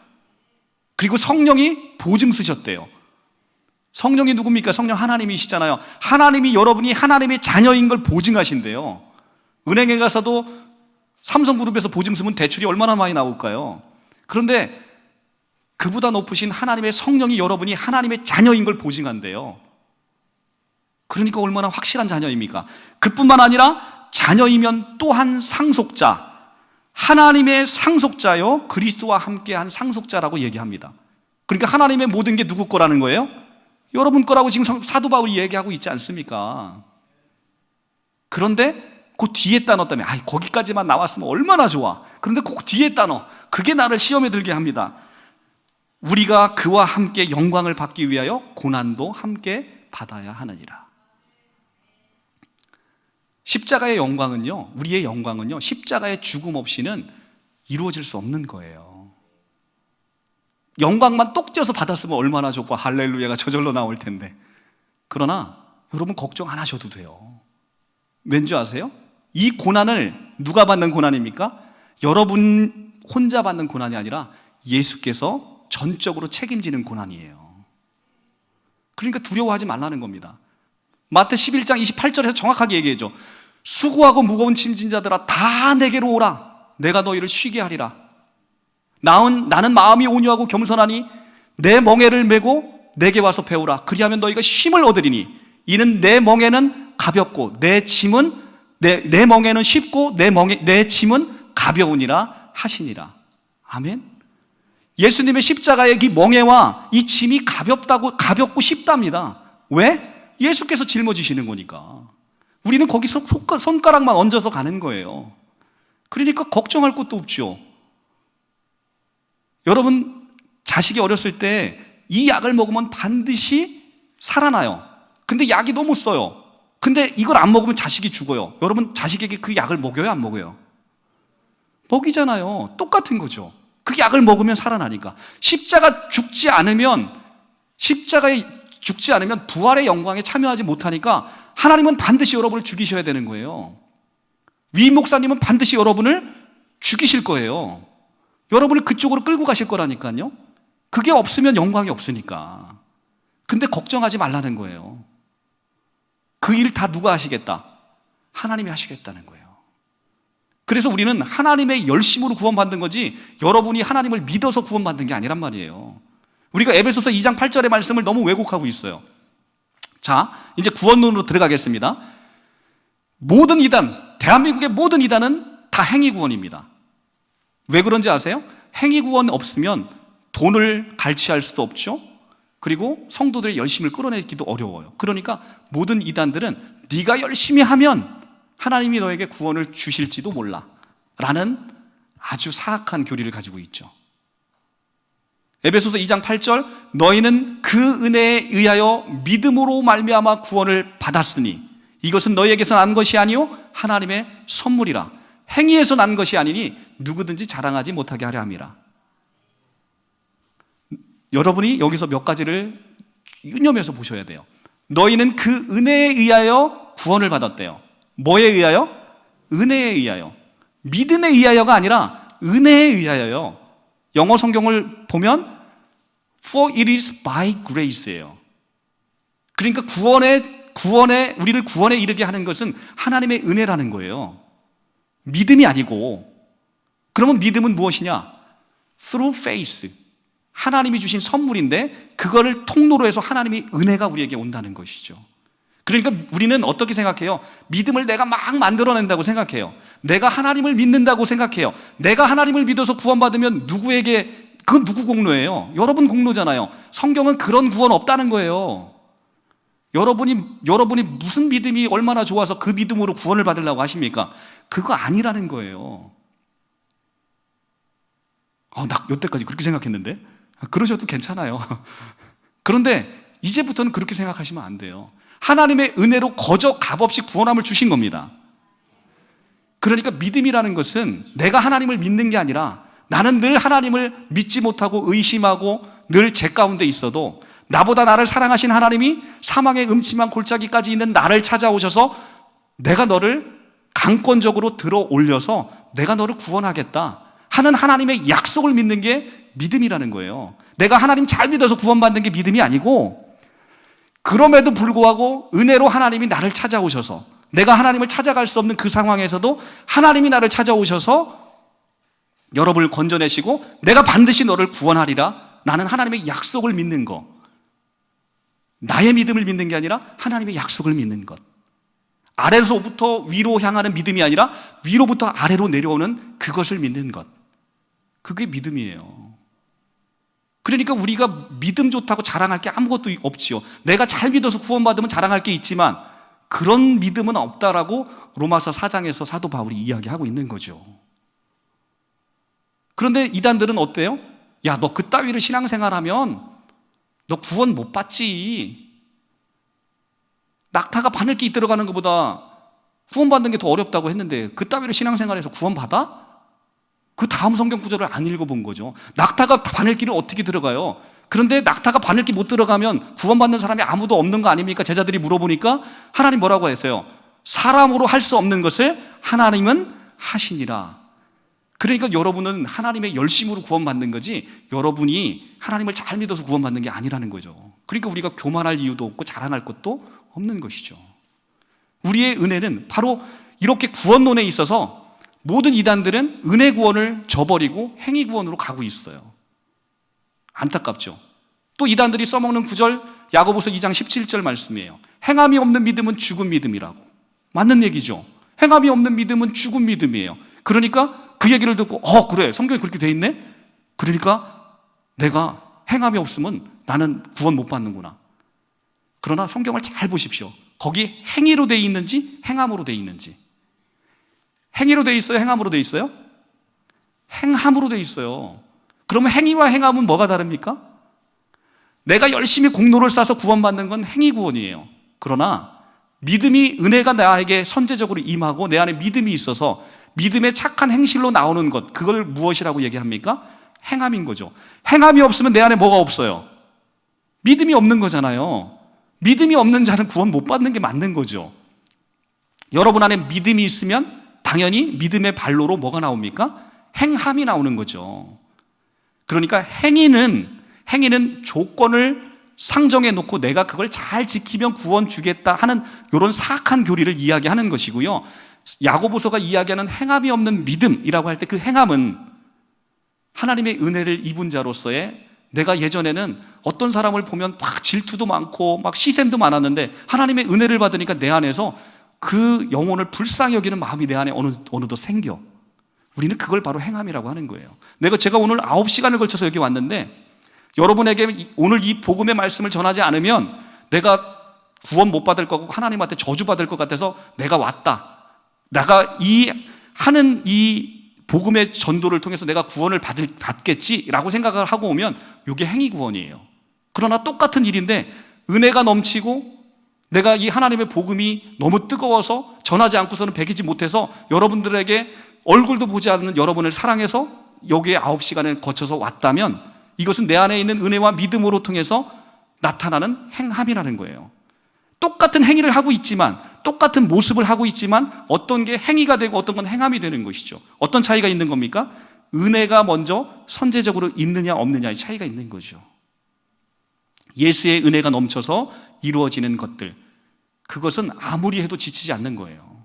그리고 성령이 보증 쓰셨대요. 성령이 누굽니까? 성령 하나님이시잖아요. 하나님이 여러분이 하나님의 자녀인 걸 보증하신대요. 은행에 가서도 삼성그룹에서 보증 쓰면 대출이 얼마나 많이 나올까요? 그런데 그보다 높으신 하나님의 성령이 여러분이 하나님의 자녀인 걸 보증한대요. 그러니까 얼마나 확실한 자녀입니까? 그뿐만 아니라 자녀이면 또한 상속자, 하나님의 상속자요 그리스도와 함께한 상속자라고 얘기합니다. 그러니까 하나님의 모든 게 누구 거라는 거예요? 여러분 거라고 지금 사도 바울이 얘기하고 있지 않습니까? 그런데 그 뒤에 단어 때문에 거기까지만 나왔으면 얼마나 좋아. 그런데 그 뒤에 단어, 그게 나를 시험에 들게 합니다. 우리가 그와 함께 영광을 받기 위하여 고난도 함께 받아야 하느니라. 십자가의 영광은요, 우리의 영광은요, 십자가의 죽음 없이는 이루어질 수 없는 거예요. 영광만 똑 떼어서 받았으면 얼마나 좋고 할렐루야가 저절로 나올 텐데. 그러나 여러분 걱정 안 하셔도 돼요. 왠지 아세요? 이 고난을 누가 받는 고난입니까? 여러분 혼자 받는 고난이 아니라 예수께서 전적으로 책임지는 고난이에요. 그러니까 두려워하지 말라는 겁니다. 마태 11장 28절에서 정확하게 얘기해줘. 수고하고 무거운 짐진 자들아 다 내게로 오라. 내가 너희를 쉬게 하리라. 나는 마음이 온유하고 겸손하니 내 멍에를 메고 내게 와서 배우라. 그리하면 너희가 쉼을 얻으리니 이는 내 멍에는 가볍고 내 짐은 내 멍에는 쉽고 내 짐은 가벼우니라 하시니라. 아멘. 예수님의 십자가의 이 멍에와 이 짐이 가볍고 쉽답니다. 왜? 예수께서 짊어지시는 거니까. 우리는 거기서 손가락만 얹어서 가는 거예요. 그러니까 걱정할 것도 없죠. 여러분 자식이 어렸을 때 이 약을 먹으면 반드시 살아나요. 근데 약이 너무 써요. 근데 이걸 안 먹으면 자식이 죽어요. 여러분 자식에게 그 약을 먹여요, 안 먹여요? 먹이잖아요. 똑같은 거죠. 그 약을 먹으면 살아나니까. 십자가에 죽지 않으면 부활의 영광에 참여하지 못하니까 하나님은 반드시 여러분을 죽이셔야 되는 거예요. 위 목사님은 반드시 여러분을 죽이실 거예요. 여러분을 그쪽으로 끌고 가실 거라니까요. 그게 없으면 영광이 없으니까. 근데 걱정하지 말라는 거예요. 그 일 다 누가 하시겠다? 하나님이 하시겠다는 거예요. 그래서 우리는 하나님의 열심으로 구원받는 거지 여러분이 하나님을 믿어서 구원받는 게 아니란 말이에요. 우리가 에베소서 2장 8절의 말씀을 너무 왜곡하고 있어요. 자, 이제 구원론으로 들어가겠습니다. 모든 이단, 대한민국의 모든 이단은 다 행위구원입니다. 왜 그런지 아세요? 행위구원 없으면 돈을 갈취할 수도 없죠. 그리고 성도들의 열심을 끌어내기도 어려워요. 그러니까 모든 이단들은 네가 열심히 하면 하나님이 너에게 구원을 주실지도 몰라 라는 아주 사악한 교리를 가지고 있죠. 에베소서 2장 8절 너희는 그 은혜에 의하여 믿음으로 말미암아 구원을 받았으니 이것은 너희에게서 난 것이 아니요 하나님의 선물이라. 행위에서 난 것이 아니니 누구든지 자랑하지 못하게 하려 함이라. 여러분이 여기서 몇 가지를 유념해서 보셔야 돼요. 너희는 그 은혜에 의하여 구원을 받았대요. 뭐에 의하여? 은혜에 의하여. 믿음에 의하여가 아니라 은혜에 의하여요. 영어 성경을 보면 For it is by grace예요. 그러니까 우리를 구원에 이르게 하는 것은 하나님의 은혜라는 거예요. 믿음이 아니고. 그러면 믿음은 무엇이냐? Through faith. 하나님이 주신 선물인데 그거를 통로로 해서 하나님의 은혜가 우리에게 온다는 것이죠. 그러니까 우리는 어떻게 생각해요? 믿음을 내가 막 만들어낸다고 생각해요. 내가 하나님을 믿는다고 생각해요. 내가 하나님을 믿어서 구원받으면 그건 누구 공로예요? 여러분 공로잖아요. 성경은 그런 구원 없다는 거예요. 여러분이 무슨 믿음이 얼마나 좋아서 그 믿음으로 구원을 받으려고 하십니까? 그거 아니라는 거예요. 나 여태까지 그렇게 생각했는데? 그러셔도 괜찮아요. 그런데 이제부터는 그렇게 생각하시면 안 돼요. 하나님의 은혜로 거저 값없이 구원함을 주신 겁니다. 그러니까 믿음이라는 것은 내가 하나님을 믿는 게 아니라 나는 늘 하나님을 믿지 못하고 의심하고 늘 제 가운데 있어도 나보다 나를 사랑하신 하나님이 사망의 음침한 골짜기까지 있는 나를 찾아오셔서 내가 너를 강권적으로 들어 올려서 내가 너를 구원하겠다 하는 하나님의 약속을 믿는 게 믿음이라는 거예요. 내가 하나님 잘 믿어서 구원받는 게 믿음이 아니고 그럼에도 불구하고 은혜로 하나님이 나를 찾아오셔서 내가 하나님을 찾아갈 수 없는 그 상황에서도 하나님이 나를 찾아오셔서 여러분을 건져내시고 내가 반드시 너를 구원하리라 나는 하나님의 약속을 믿는 거. 나의 믿음을 믿는 게 아니라 하나님의 약속을 믿는 것. 아래로부터 위로 향하는 믿음이 아니라 위로부터 아래로 내려오는 그것을 믿는 것. 그게 믿음이에요. 그러니까 우리가 믿음 좋다고 자랑할 게 아무것도 없지요. 내가 잘 믿어서 구원받으면 자랑할 게 있지만 그런 믿음은 없다라고 로마서 4장에서 사도 바울이 이야기하고 있는 거죠. 그런데 이단들은 어때요? 야, 너 그따위로 신앙생활하면 너 구원 못 받지. 낙타가 바늘기 들어가는 것보다 구원받는 게 더 어렵다고 했는데 그따위로 신앙생활해서 구원받아? 그 다음 성경 구절을 안 읽어본 거죠. 낙타가 바늘기를 어떻게 들어가요? 그런데 낙타가 바늘기 못 들어가면 구원받는 사람이 아무도 없는 거 아닙니까? 제자들이 물어보니까 하나님 뭐라고 했어요? 사람으로 할 수 없는 것을 하나님은 하시니라. 그러니까 여러분은 하나님의 열심으로 구원받는 거지 여러분이 하나님을 잘 믿어서 구원받는 게 아니라는 거죠. 그러니까 우리가 교만할 이유도 없고 자랑할 것도 없는 것이죠. 우리의 은혜는 바로 이렇게 구원론에 있어서 모든 이단들은 은혜 구원을 저버리고 행위 구원으로 가고 있어요. 안타깝죠. 또 이단들이 써먹는 구절 야고보서 2장 17절 말씀이에요. 행함이 없는 믿음은 죽은 믿음이라고. 맞는 얘기죠. 행함이 없는 믿음은 죽은 믿음이에요. 그러니까 그 얘기를 듣고 그래 성경에 그렇게 돼 있네? 그러니까 내가 행함이 없으면 나는 구원 못 받는구나. 그러나 성경을 잘 보십시오. 거기 행위로 돼 있는지 행함으로 돼 있는지. 행위로 돼 있어요? 행함으로 돼 있어요? 행함으로 돼 있어요. 그러면 행위와 행함은 뭐가 다릅니까? 내가 열심히 공로를 쌓아서 구원받는 건 행위 구원이에요. 그러나 믿음이 은혜가 나에게 선제적으로 임하고 내 안에 믿음이 있어서 믿음의 착한 행실로 나오는 것, 그걸 무엇이라고 얘기합니까? 행함인 거죠. 행함이 없으면 내 안에 뭐가 없어요? 믿음이 없는 거잖아요. 믿음이 없는 자는 구원 못 받는 게 맞는 거죠. 여러분 안에 믿음이 있으면 당연히 믿음의 발로로 뭐가 나옵니까? 행함이 나오는 거죠. 그러니까 행위는 조건을 상정해 놓고 내가 그걸 잘 지키면 구원 주겠다 하는 이런 사악한 교리를 이야기하는 것이고요. 야고보서가 이야기하는 행함이 없는 믿음이라고 할 때 그 행함은 하나님의 은혜를 입은 자로서의 내가 예전에는 어떤 사람을 보면 막 질투도 많고 막 시샘도 많았는데 하나님의 은혜를 받으니까 내 안에서 그 영혼을 불쌍히 여기는 마음이 내 안에 어느덧 생겨. 우리는 그걸 바로 행함이라고 하는 거예요. 제가 오늘 9시간을 걸쳐서 여기 왔는데 여러분에게 오늘 이 복음의 말씀을 전하지 않으면 내가 구원 못 받을 거고 하나님한테 저주받을 것 같아서 내가 왔다. 내가 하는 이 복음의 전도를 통해서 내가 구원을 받겠지라고 생각을 하고 오면 이게 행위 구원이에요. 그러나 똑같은 일인데 은혜가 넘치고 내가 이 하나님의 복음이 너무 뜨거워서 전하지 않고서는 배기지 못해서 여러분들에게 얼굴도 보지 않는 여러분을 사랑해서 여기에 9시간을 거쳐서 왔다면 이것은 내 안에 있는 은혜와 믿음으로 통해서 나타나는 행함이라는 거예요. 똑같은 행위를 하고 있지만 똑같은 모습을 하고 있지만 어떤 게 행위가 되고 어떤 건 행함이 되는 것이죠. 어떤 차이가 있는 겁니까? 은혜가 먼저 선제적으로 있느냐 없느냐의 차이가 있는 거죠. 예수의 은혜가 넘쳐서 이루어지는 것들, 그것은 아무리 해도 지치지 않는 거예요.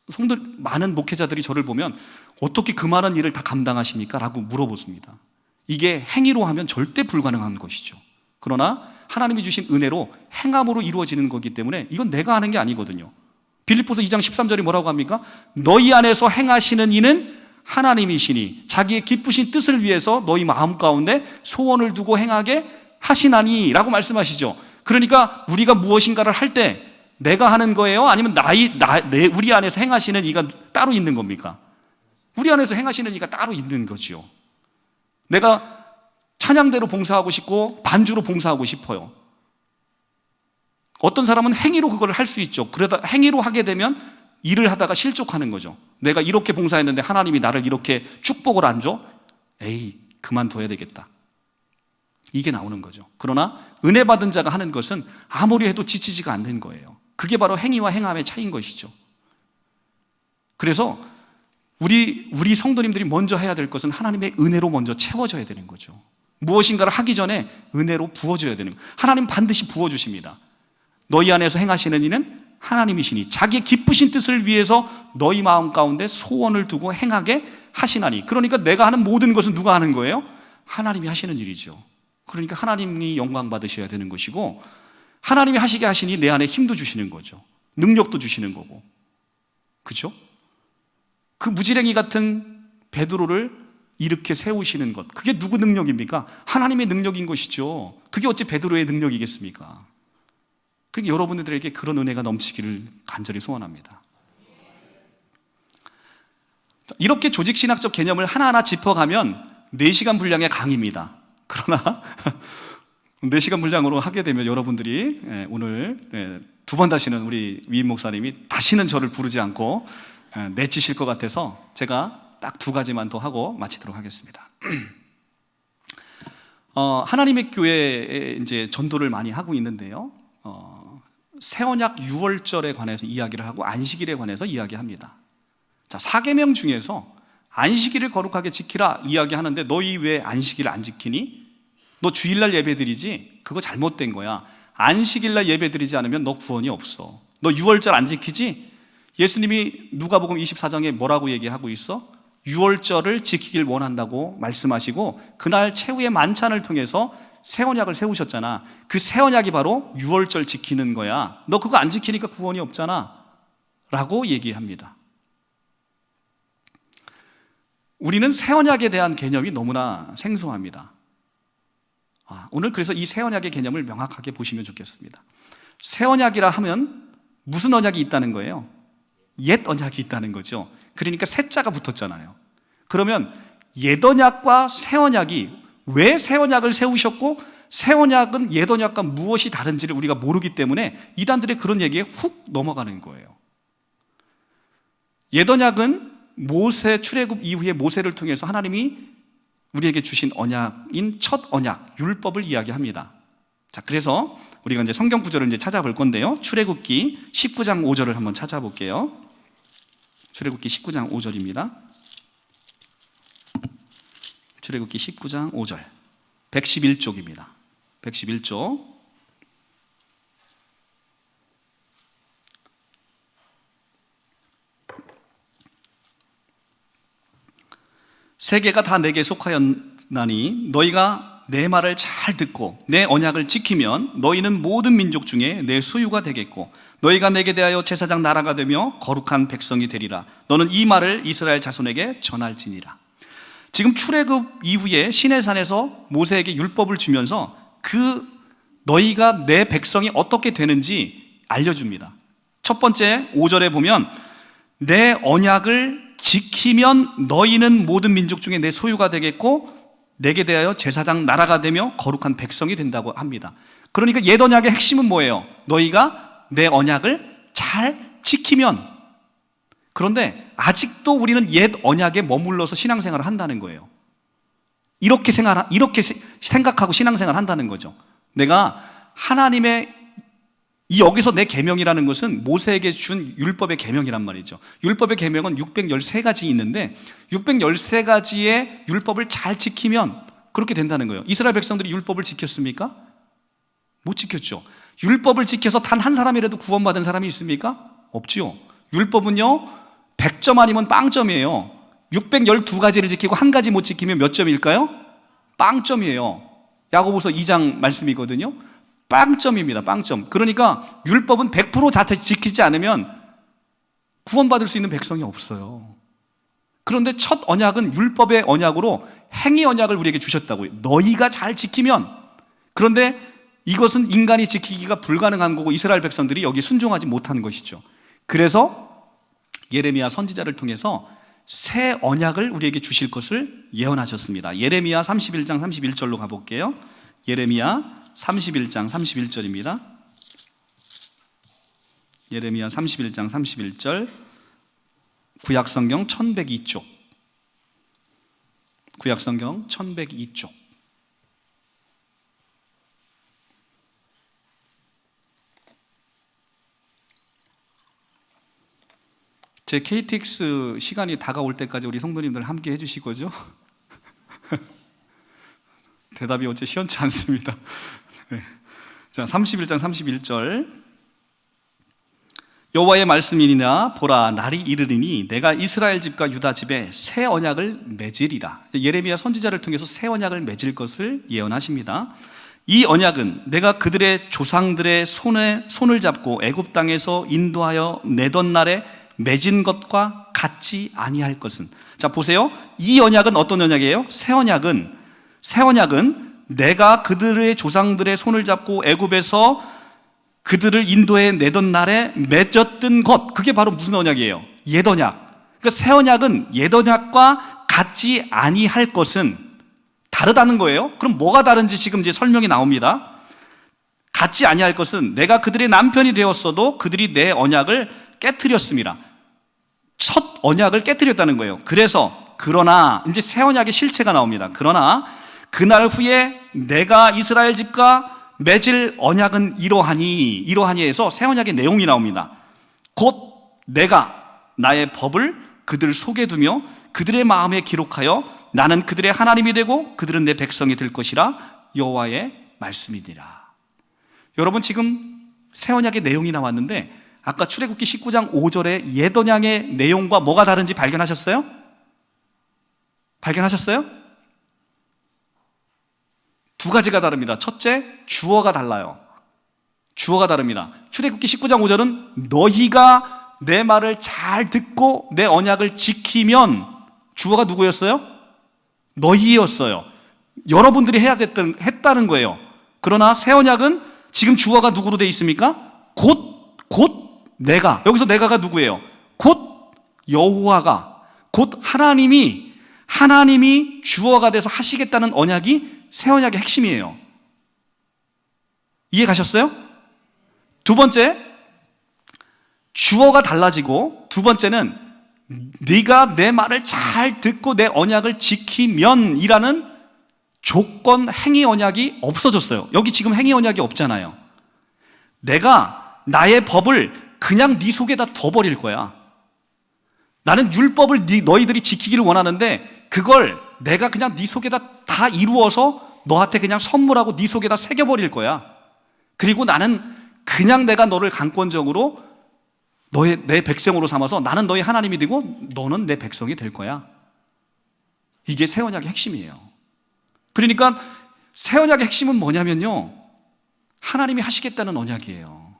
성도 많은 목회자들이 저를 보면 어떻게 그 많은 일을 다 감당하십니까? 라고 물어보십니다. 이게 행위로 하면 절대 불가능한 것이죠. 그러나 하나님이 주신 은혜로 행함으로 이루어지는 거기 때문에 이건 내가 하는 게 아니거든요. 빌립보서 2장 13절이 뭐라고 합니까? 너희 안에서 행하시는 이는 하나님이시니 자기의 기쁘신 뜻을 위해서 너희 마음 가운데 소원을 두고 행하게 하시나니 라고 말씀하시죠. 그러니까 우리가 무엇인가를 할 때 내가 하는 거예요? 아니면 우리 안에서 행하시는 이가 따로 있는 겁니까? 우리 안에서 행하시는 이가 따로 있는 거죠. 내가 찬양대로 봉사하고 싶고 반주로 봉사하고 싶어요. 어떤 사람은 행위로 그걸 할 수 있죠. 그러다 행위로 하게 되면 일을 하다가 실족하는 거죠. 내가 이렇게 봉사했는데 하나님이 나를 이렇게 축복을 안 줘? 에이, 그만둬야 되겠다. 이게 나오는 거죠. 그러나 은혜 받은 자가 하는 것은 아무리 해도 지치지가 않는 거예요. 그게 바로 행위와 행함의 차이인 것이죠. 그래서 우리 성도님들이 먼저 해야 될 것은 하나님의 은혜로 먼저 채워져야 되는 거죠. 무엇인가를 하기 전에 은혜로 부어줘야 되는 거예요. 하나님 반드시 부어주십니다. 너희 안에서 행하시는 이는 하나님이시니 자기의 기쁘신 뜻을 위해서 너희 마음 가운데 소원을 두고 행하게 하시나니. 그러니까 내가 하는 모든 것은 누가 하는 거예요? 하나님이 하시는 일이죠. 그러니까 하나님이 영광 받으셔야 되는 것이고 하나님이 하시게 하시니 내 안에 힘도 주시는 거죠. 능력도 주시는 거고, 그죠? 그 무지랭이 같은 베드로를 이렇게 세우시는 것, 그게 누구 능력입니까? 하나님의 능력인 것이죠. 그게 어찌 베드로의 능력이겠습니까? 그러니까 여러분들에게 그런 은혜가 넘치기를 간절히 소원합니다. 이렇게 조직신학적 개념을 하나하나 짚어가면 4시간 분량의 강의입니다. 그러나 4시간 분량으로 하게 되면 여러분들이 오늘 2번 다시는 우리 위임 목사님이 다시는 저를 부르지 않고 내치실 것 같아서 제가 딱 2가지만 더 하고 마치도록 하겠습니다. 하나님의 교회에 이제 전도를 많이 하고 있는데요. 새언약 유월절에 관해서 이야기를 하고 안식일에 관해서 이야기합니다. 자, 4계명 중에서 안식일을 거룩하게 지키라 이야기하는데 너희 왜 안식일을 안 지키니? 너 주일날 예배드리지? 그거 잘못된 거야. 안식일날 예배드리지 않으면 너 구원이 없어. 너 유월절 안 지키지? 예수님이 누가복음 24장에 뭐라고 얘기하고 있어? 유월절을 지키길 원한다고 말씀하시고 그날 최후의 만찬을 통해서 새언약을 세우셨잖아. 그 새언약이 바로 유월절 지키는 거야. 너 그거 안 지키니까 구원이 없잖아 라고 얘기합니다. 우리는 새언약에 대한 개념이 너무나 생소합니다. 오늘 그래서 이 새언약의 개념을 명확하게 보시면 좋겠습니다. 새언약이라 하면 무슨 언약이 있다는 거예요? 옛 언약이 있다는 거죠. 그러니까 새자가 붙었잖아요. 그러면 옛 언약과 새 언약이 왜 새 언약을 세우셨고 새 언약은 옛 언약과 무엇이 다른지를 우리가 모르기 때문에 이단들의 그런 얘기에 훅 넘어가는 거예요. 옛 언약은 모세 출애굽 이후에 모세를 통해서 하나님이 우리에게 주신 언약인 첫 언약 율법을 이야기합니다. 자, 그래서 우리가 이제 성경 구절을 이제 찾아볼 건데요. 출애굽기 19장 5절을 한번 찾아볼게요. 출애굽기 19장 5절입니다. 출애굽기 19장 5절 111쪽입니다. 111쪽. 세계가 다 내게 속하였나니 너희가 내 말을 잘 듣고 내 언약을 지키면 너희는 모든 민족 중에 내 소유가 되겠고 너희가 내게 대하여 제사장 나라가 되며 거룩한 백성이 되리라. 너는 이 말을 이스라엘 자손에게 전할지니라. 지금 출애굽 이후에 시내산에서 모세에게 율법을 주면서 그 너희가 내 백성이 어떻게 되는지 알려줍니다. 첫 번째 5절에 보면 내 언약을 지키면 너희는 모든 민족 중에 내 소유가 되겠고 내게 대하여 제사장 나라가 되며 거룩한 백성이 된다고 합니다. 그러니까 옛 언약의 핵심은 뭐예요? 너희가 내 언약을 잘 지키면. 그런데 아직도 우리는 옛 언약에 머물러서 신앙생활을 한다는 거예요. 이렇게 생각하고 신앙생활을 한다는 거죠. 내가 하나님의 여기서 내 계명이라는 것은 모세에게 준 율법의 계명이란 말이죠. 율법의 계명은 613가지 있는데 613가지의 율법을 잘 지키면 그렇게 된다는 거예요. 이스라엘 백성들이 율법을 지켰습니까? 못 지켰죠. 율법을 지켜서 단 한 사람이라도 구원받은 사람이 있습니까? 없지요. 율법은요 100점 아니면 빵점이에요. 612가지를 지키고 한 가지 못 지키면 몇 점일까요? 빵점이에요. 야고보서 2장 말씀이거든요. 빵점입니다. 빵점. 그러니까 율법은 100% 자체 지키지 않으면 구원받을 수 있는 백성이 없어요. 그런데 첫 언약은 율법의 언약으로 행위 언약을 우리에게 주셨다고요. 너희가 잘 지키면. 그런데 이것은 인간이 지키기가 불가능한 거고 이스라엘 백성들이 여기 순종하지 못한 것이죠. 그래서 예레미야 선지자를 통해서 새 언약을 우리에게 주실 것을 예언하셨습니다. 예레미야 31장 31절로 가볼게요. 예레미야 31장 31절입니다. 예레미야 31장 31절 구약성경 1102쪽 구약성경 1102쪽 제 KTX 시간이 다가올 때까지 우리 성도님들 함께 해주실 거죠? 대답이 어째 시원치 않습니다. 네. 자, 31장 31절 여호와의 말씀이니라 보라 날이 이르리니 내가 이스라엘 집과 유다 집에 새 언약을 맺으리라. 예레미야 선지자를 통해서 새 언약을 맺을 것을 예언하십니다. 이 언약은 내가 그들의 조상들의 손을 잡고 애굽 땅에서 인도하여 내던 날에 맺은 것과 같지 아니할 것은. 자, 보세요. 이 언약은 어떤 언약이에요? 새 언약은 내가 그들의 조상들의 손을 잡고 애굽에서 그들을 인도해 내던 날에 맺었던 것, 그게 바로 무슨 언약이에요? 옛 언약. 그러니까 새 언약은 옛 언약과 같지 아니할 것은 다르다는 거예요. 그럼 뭐가 다른지 지금 이제 설명이 나옵니다. 같지 아니할 것은 내가 그들의 남편이 되었어도 그들이 내 언약을 깨트렸습니다. 첫 언약을 깨트렸다는 거예요. 그러나 이제 새 언약의 실체가 나옵니다. 그러나 그날 후에 내가 이스라엘 집과 맺을 언약은 이러하니 해서 새 언약의 내용이 나옵니다. 곧 내가 나의 법을 그들 속에 두며 그들의 마음에 기록하여 나는 그들의 하나님이 되고 그들은 내 백성이 될 것이라 여호와의 말씀이니라. 여러분, 지금 새 언약의 내용이 나왔는데 아까 출애굽기 19장 5절의 옛 언약의 내용과 뭐가 다른지 발견하셨어요? 두 가지가 다릅니다. 첫째, 주어가 달라요. 주어가 다릅니다. 출애굽기 19장 5절은 너희가 내 말을 잘 듣고 내 언약을 지키면, 주어가 누구였어요? 너희였어요. 여러분들이 했다는 거예요. 그러나 새 언약은 지금 주어가 누구로 되어 있습니까? 곧 내가. 여기서 내가가 누구예요? 곧 여호와가, 곧 하나님이 주어가 돼서 하시겠다는 언약이 새 언약의 핵심이에요. 이해 가셨어요? 두 번째, 주어가 달라지고, 두 번째는 네가 내 말을 잘 듣고 내 언약을 지키면 이라는 조건 행위 언약이 없어졌어요. 여기 지금 행위 언약이 없잖아요. 내가 나의 법을 그냥 네 속에다 둬버릴 거야. 나는 율법을 너희들이 지키기를 원하는데 그걸 내가 그냥 네 속에다 다 이루어서 너한테 그냥 선물하고 네 속에다 새겨버릴 거야. 그리고 나는 그냥 내가 너를 강권적으로 내 백성으로 삼아서 나는 너의 하나님이 되고 너는 내 백성이 될 거야. 이게 새 언약의 핵심이에요. 그러니까 새 언약의 핵심은 뭐냐면요, 하나님이 하시겠다는 언약이에요.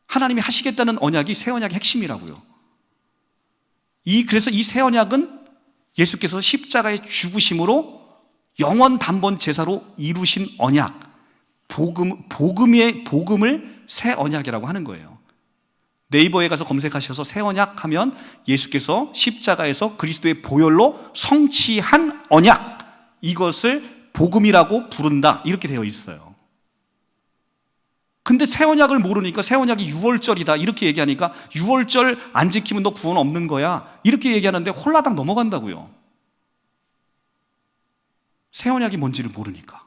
하나님이 하시겠다는 언약이 새 언약의 핵심이라고요. 그래서 이 새 언약은 예수께서 십자가의 죽으심으로 영원 단번 제사로 이루신 언약, 복음을 새 언약이라고 하는 거예요. 네이버에 가서 검색하셔서 새 언약 하면 예수께서 십자가에서 그리스도의 보혈로 성취한 언약, 이것을 복음이라고 부른다, 이렇게 되어 있어요. 근데 새 언약을 모르니까 새 언약이 유월절이다 이렇게 얘기하니까 유월절 안 지키면 너 구원 없는 거야 이렇게 얘기하는데 홀라당 넘어간다고요. 새 언약이 뭔지를 모르니까.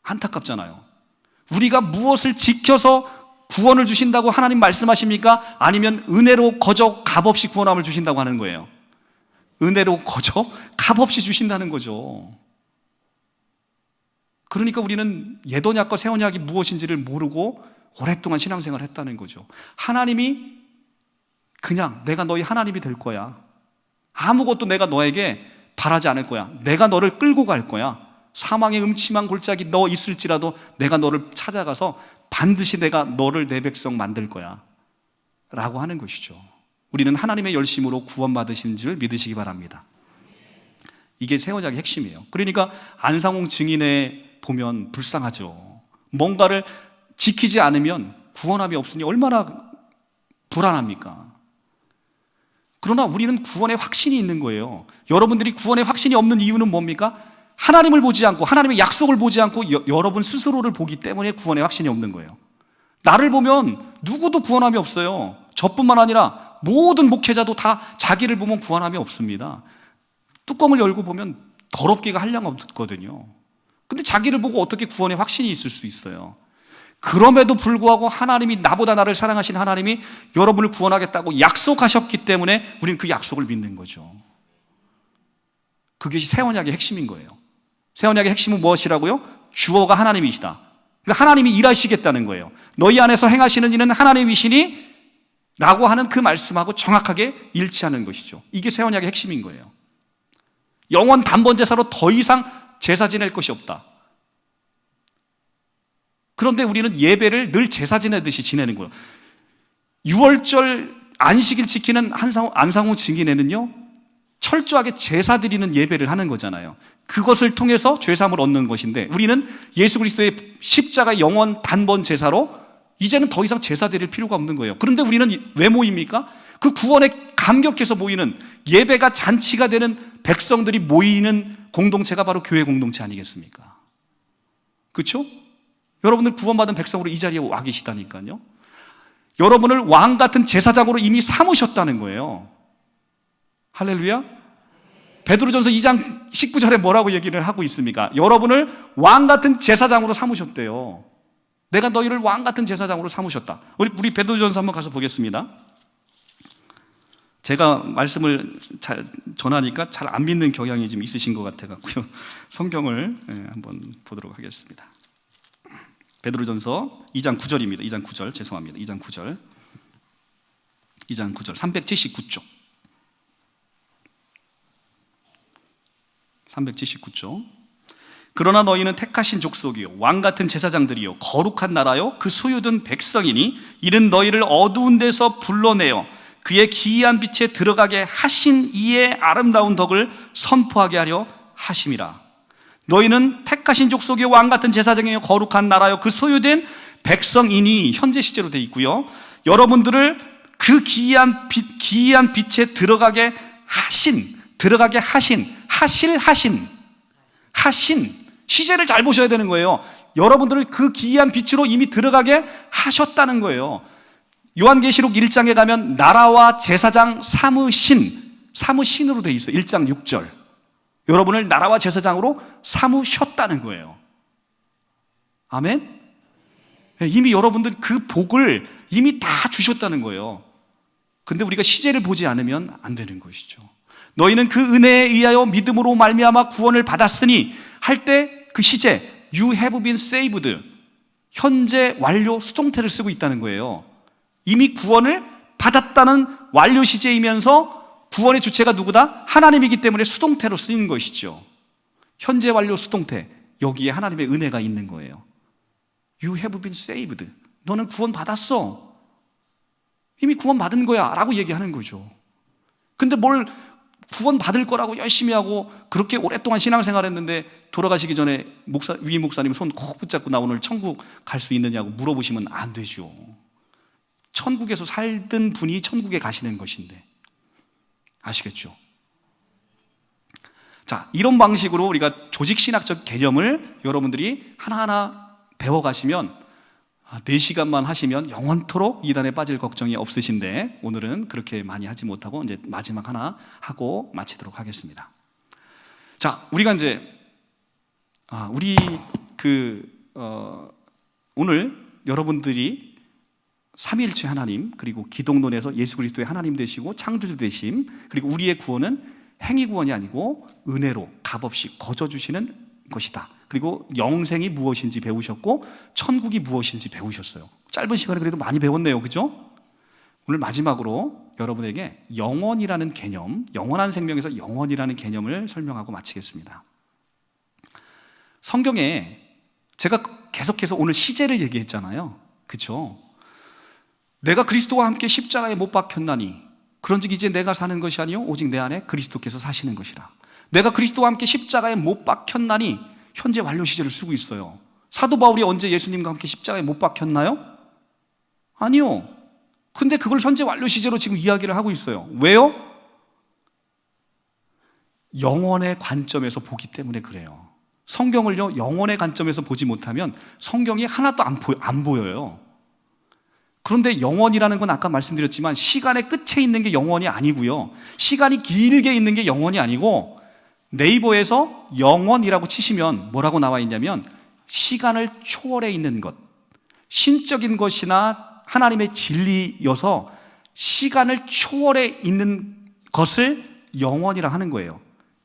안타깝잖아요. 우리가 무엇을 지켜서 구원을 주신다고 하나님 말씀하십니까? 아니면 은혜로 거저 값없이 구원함을 주신다고 하는 거예요? 은혜로 거저 값없이 주신다는 거죠. 그러니까 우리는 옛 언약과 새 언약이 무엇인지를 모르고 오랫동안 신앙생활을 했다는 거죠. 하나님이 그냥 내가 너희 하나님이 될 거야. 아무것도 내가 너에게 바라지 않을 거야. 내가 너를 끌고 갈 거야. 사망의 음침한 골짜기 너 있을지라도 내가 너를 찾아가서 반드시 내가 너를 내 백성 만들 거야 라고 하는 것이죠. 우리는 하나님의 열심으로 구원받으신 줄 믿으시기 바랍니다. 이게 새 언약의 핵심이에요. 그러니까 안상홍 증인에 보면 불쌍하죠. 뭔가를 지키지 않으면 구원함이 없으니 얼마나 불안합니까? 그러나 우리는 구원의 확신이 있는 거예요. 여러분들이 구원의 확신이 없는 이유는 뭡니까? 하나님을 보지 않고, 하나님의 약속을 보지 않고 여러분 스스로를 보기 때문에 구원의 확신이 없는 거예요. 나를 보면 누구도 구원함이 없어요. 저뿐만 아니라 모든 목회자도 다 자기를 보면 구원함이 없습니다. 뚜껑을 열고 보면 더럽기가 한량 없거든요. 근데 자기를 보고 어떻게 구원의 확신이 있을 수 있어요? 그럼에도 불구하고 하나님이, 나보다 나를 사랑하신 하나님이 여러분을 구원하겠다고 약속하셨기 때문에 우리는 그 약속을 믿는 거죠. 그게 새 언약의 핵심인 거예요. 새 언약의 핵심은 무엇이라고요? 주어가 하나님이시다. 그러니까 하나님이 일하시겠다는 거예요. 너희 안에서 행하시는 이는 하나님이시니 라고 하는 그 말씀하고 정확하게 일치하는 것이죠. 이게 새 언약의 핵심인 거예요. 영원 단번 제사로 더 이상 제사 지낼 것이 없다. 그런데 우리는 예배를 늘 제사 지내듯이 지내는 거예요. 6월절 안식일 지키는 안상호 증인회는요, 철저하게 제사 드리는 예배를 하는 거잖아요. 그것을 통해서 죄사함을 얻는 것인데, 우리는 예수 그리스도의 십자가 영원 단번 제사로 이제는 더 이상 제사 드릴 필요가 없는 거예요. 그런데 우리는 왜 모입니까? 그 구원에 감격해서 모이는, 예배가 잔치가 되는 백성들이 모이는 공동체가 바로 교회 공동체 아니겠습니까? 그렇죠? 여러분들 구원받은 백성으로 이 자리에 와 계시다니까요. 여러분을 왕 같은 제사장으로 이미 삼으셨다는 거예요. 할렐루야. 베드로전서 2장 19절에 뭐라고 얘기를 하고 있습니까? 여러분을 왕 같은 제사장으로 삼으셨대요. 내가 너희를 왕 같은 제사장으로 삼으셨다. 우리 베드로전서 한번 가서 보겠습니다. 제가 말씀을 잘 전하니까 잘 안 믿는 경향이 좀 있으신 것 같아가지고요. 성경을 한번 보도록 하겠습니다. 베드로전서 2장 9절입니다. 2장 9절, 죄송합니다. 2장 9절. 2장 9절, 379쪽. 379쪽. 그러나 너희는 택하신 족속이요, 왕같은 제사장들이요, 거룩한 나라요, 그 소유된 백성이니 이는 너희를 어두운 데서 불러내어 그의 기이한 빛에 들어가게 하신 이의 아름다운 덕을 선포하게 하려 하심이라. 너희는 택하신 족속이요, 왕같은 제사장이요, 거룩한 나라요, 그 소유된 백성이니, 현재 시제로 되어 있고요, 여러분들을 그 기이한 빛에 들어가게 하신, 시제를 잘 보셔야 되는 거예요. 여러분들을 그 기이한 빛으로 이미 들어가게 하셨다는 거예요. 요한계시록 1장에 가면 나라와 제사장 삼으신으로 되어 있어요. 1장 6절. 여러분을 나라와 제사장으로 삼으셨다는 거예요. 아멘? 이미 여러분들 그 복을 이미 다 주셨다는 거예요. 근데 우리가 시제를 보지 않으면 안 되는 것이죠. 너희는 그 은혜에 의하여 믿음으로 말미암아 구원을 받았으니 할 때 그 시제 You have been saved, 현재 완료 수동태를 쓰고 있다는 거예요. 이미 구원을 받았다는 완료 시제이면서 구원의 주체가 누구다? 하나님이기 때문에 수동태로 쓰이는 것이죠. 현재 완료 수동태, 여기에 하나님의 은혜가 있는 거예요. You have been saved, 너는 구원 받았어, 이미 구원 받은 거야 라고 얘기하는 거죠. 근데 뭘 구원 받을 거라고 열심히 하고 그렇게 오랫동안 신앙생활 했는데 돌아가시기 전에 위임 목사님 손 콕 붙잡고 나 오늘 천국 갈 수 있느냐고 물어보시면 안 되죠. 천국에서 살던 분이 천국에 가시는 것인데, 아시겠죠? 자, 이런 방식으로 우리가 조직신학적 개념을 여러분들이 하나하나 배워가시면 4시간만 하시면 영원토록 이단에 빠질 걱정이 없으신데, 오늘은 그렇게 많이 하지 못하고 이제 마지막 하나 하고 마치도록 하겠습니다. 자, 우리가 이제 오늘 여러분들이 삼위일체 하나님, 그리고 기독론에서 예수 그리스도의 하나님 되시고 창조주 되심, 그리고 우리의 구원은 행위 구원이 아니고 은혜로 값없이 거저 주시는 것이다. 그리고 영생이 무엇인지 배우셨고 천국이 무엇인지 배우셨어요. 짧은 시간에 그래도 많이 배웠네요, 그죠? 오늘 마지막으로 여러분에게 영원이라는 개념, 영원한 생명에서 영원이라는 개념을 설명하고 마치겠습니다. 성경에 제가 계속해서 오늘 시제를 얘기했잖아요, 그죠? 내가 그리스도와 함께 십자가에 못 박혔나니 그런즉 이제 내가 사는 것이 아니요 오직 내 안에 그리스도께서 사시는 것이라. 내가 그리스도와 함께 십자가에 못 박혔나니, 현재 완료 시제를 쓰고 있어요. 사도 바울이 언제 예수님과 함께 십자가에 못 박혔나요? 아니요. 근데 그걸 현재 완료 시제로 지금 이야기를 하고 있어요. 왜요? 영원의 관점에서 보기 때문에 그래요. 성경을요, 영원의 관점에서 보지 못하면 성경이 하나도 안 보여요. 그런데 영원이라는 건 아까 말씀드렸지만 시간의 끝에 있는 게 영원이 아니고요, 시간이 길게 있는 게 영원이 아니고, 네이버에서 영원이라고 치시면 뭐라고 나와 있냐면 시간을 초월해 있는 것, 신적인 것이나 하나님의 진리여서 시간을 초월해 있는 것을 영원이라 하는 거예요.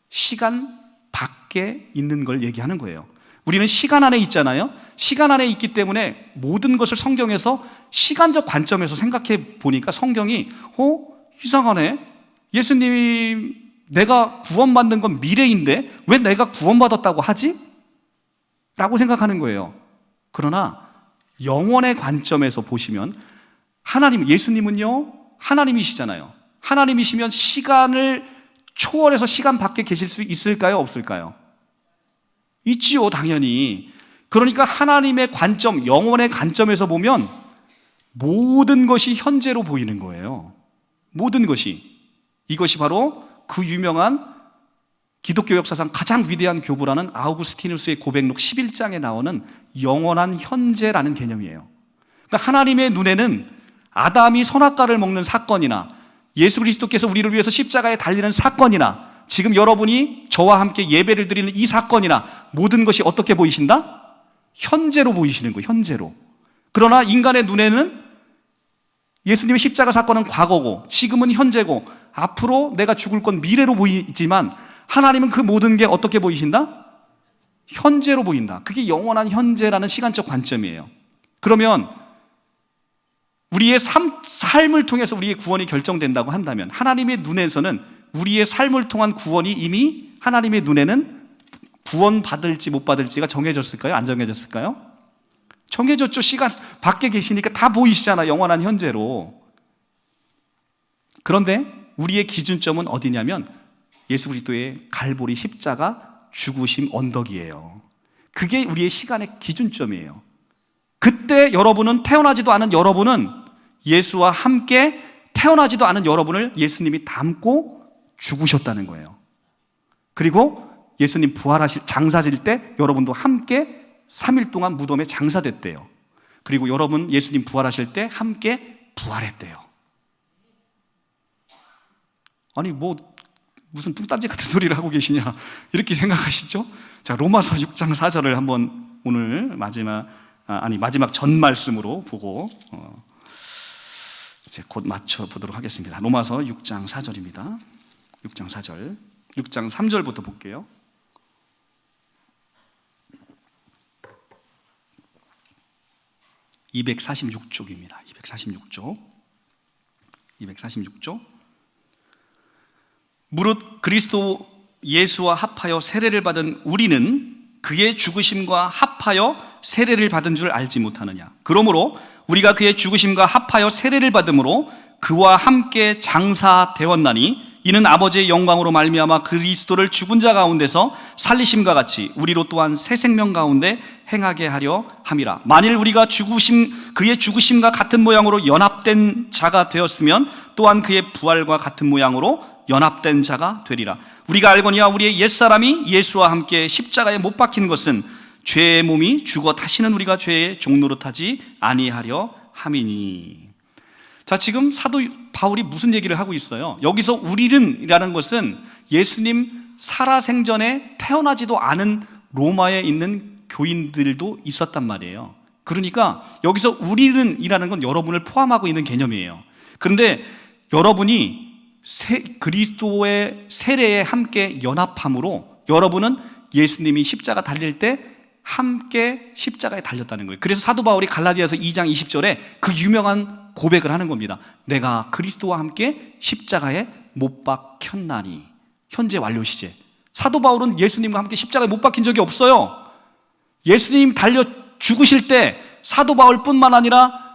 시간 밖에 있는 걸 얘기하는 거예요. 우리는 시간 안에 있잖아요. 시간 안에 있기 때문에 모든 것을 성경에서 시간적 관점에서 생각해 보니까 성경이 이상하네, 예수님이 내가 구원받는 건 미래인데 왜 내가 구원받았다고 하지? 라고 생각하는 거예요. 그러나 영원의 관점에서 보시면 예수님은요, 하나님이시잖아요. 하나님이시면 시간을 초월해서 시간 밖에 계실 수 있을까요? 없을까요? 있지요, 당연히. 그러니까 하나님의 관점, 영원의 관점에서 보면 모든 것이 현재로 보이는 거예요. 모든 것이. 이것이 바로 그 유명한 기독교 역사상 가장 위대한 교부라는 아우구스티누스의 고백록 11장에 나오는 영원한 현재라는 개념이에요. 그러니까 하나님의 눈에는 아담이 선악과를 먹는 사건이나 예수 그리스도께서 우리를 위해서 십자가에 달리는 사건이나 지금 여러분이 저와 함께 예배를 드리는 이 사건이나 모든 것이 어떻게 보이신다? 현재로 보이시는 거예요. 현재로. 그러나 인간의 눈에는 예수님의 십자가 사건은 과거고 지금은 현재고 앞으로 내가 죽을 건 미래로 보이지만 하나님은 그 모든 게 어떻게 보이신다? 현재로 보인다. 그게 영원한 현재라는 시간적 관점이에요. 그러면 우리의 삶을 통해서 우리의 구원이 결정된다고 한다면 하나님의 눈에서는 우리의 삶을 통한 구원이 이미 하나님의 눈에는 구원 받을지 못 받을지가 정해졌을까요? 안 정해졌을까요? 정해졌죠. 시간 밖에 계시니까 다 보이시잖아, 영원한 현재로. 그런데 우리의 기준점은 어디냐면 예수 그리스도의 갈보리 십자가 죽으심 언덕이에요. 그게 우리의 시간의 기준점이에요. 그때 여러분은, 태어나지도 않은 여러분은 예수와 함께 태어나지도 않은 여러분을 예수님이 닮고 죽으셨다는 거예요. 그리고 예수님 장사질 때 여러분도 함께 3일 동안 무덤에 장사됐대요. 그리고 여러분 예수님 부활하실 때 함께 부활했대요. 아니 무슨 뚱딴지 같은 소리를 하고 계시냐 이렇게 생각하시죠? 자, 로마서 6장 4절을 한번 오늘 마지막 전 말씀으로 보고 이제 곧 맞춰보도록 하겠습니다. 로마서 6장 4절입니다. 6장 4절, 6장 3절부터 볼게요. (246쪽입니다) 246쪽. 무릇 그리스도 예수와 합하여 세례를 받은 우리는 그의 죽으심과 합하여 세례를 받은 줄 알지 못하느냐. 그러므로 우리가 그의 죽으심과 합하여 세례를 받음으로 그와 함께 장사되었나니 이는 아버지의 영광으로 말미암아 그리스도를 죽은 자 가운데서 살리심과 같이 우리로 또한 새 생명 가운데 행하게 하려 함이라. 만일 우리가 그의 죽으심과 같은 모양으로 연합된 자가 되었으면 또한 그의 부활과 같은 모양으로 연합된 자가 되리라. 우리가 알거니와 우리의 옛사람이 예수와 함께 십자가에 못 박힌 것은 죄의 몸이 죽어 다시는 우리가 죄의 종노릇하지 아니하려 함이니. 자, 지금 사도 바울이 무슨 얘기를 하고 있어요? 여기서 우리는이라는 것은 예수님 살아생전에 태어나지도 않은 로마에 있는 교인들도 있었단 말이에요. 그러니까 여기서 우리는이라는 건 여러분을 포함하고 있는 개념이에요. 그런데 여러분이 그리스도의 세례에 함께 연합함으로 여러분은 예수님이 십자가 달릴 때 함께 십자가에 달렸다는 거예요. 그래서 사도 바울이 갈라디아서 2장 20절에 그 유명한 고백을 하는 겁니다. 내가 그리스도와 함께 십자가에 못 박혔나니. 현재 완료 시제. 사도 바울은 예수님과 함께 십자가에 못 박힌 적이 없어요. 예수님 달려 죽으실 때 사도 바울뿐만 아니라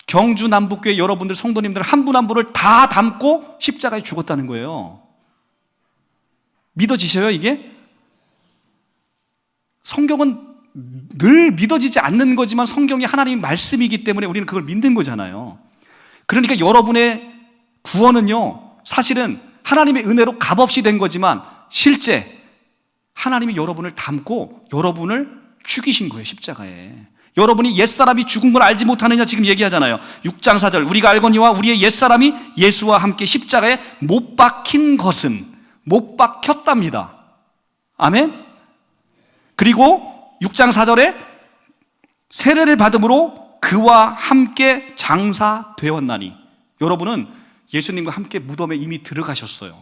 경주 남북교회 여러분들 성도님들 한 분 한 분을 다 담고 십자가에 죽었다는 거예요. 믿어지셔요, 이게? 성경은 늘 믿어지지 않는 거지만 성경이 하나님의 말씀이기 때문에 우리는 그걸 믿는 거잖아요. 그러니까 여러분의 구원은요, 사실은 하나님의 은혜로 값없이 된 거지만 실제 하나님이 여러분을 담고 여러분을 죽이신 거예요, 십자가에. 여러분이 옛사람이 죽은 걸 알지 못하느냐 지금 얘기하잖아요. 6장 4절, 우리가 알거니와 우리의 옛사람이 예수와 함께 십자가에 못 박힌 것은 못 박혔답니다. 아멘? 그리고 6장 4절에 세례를 받음으로 그와 함께 장사되었나니. 여러분은 예수님과 함께 무덤에 이미 들어가셨어요.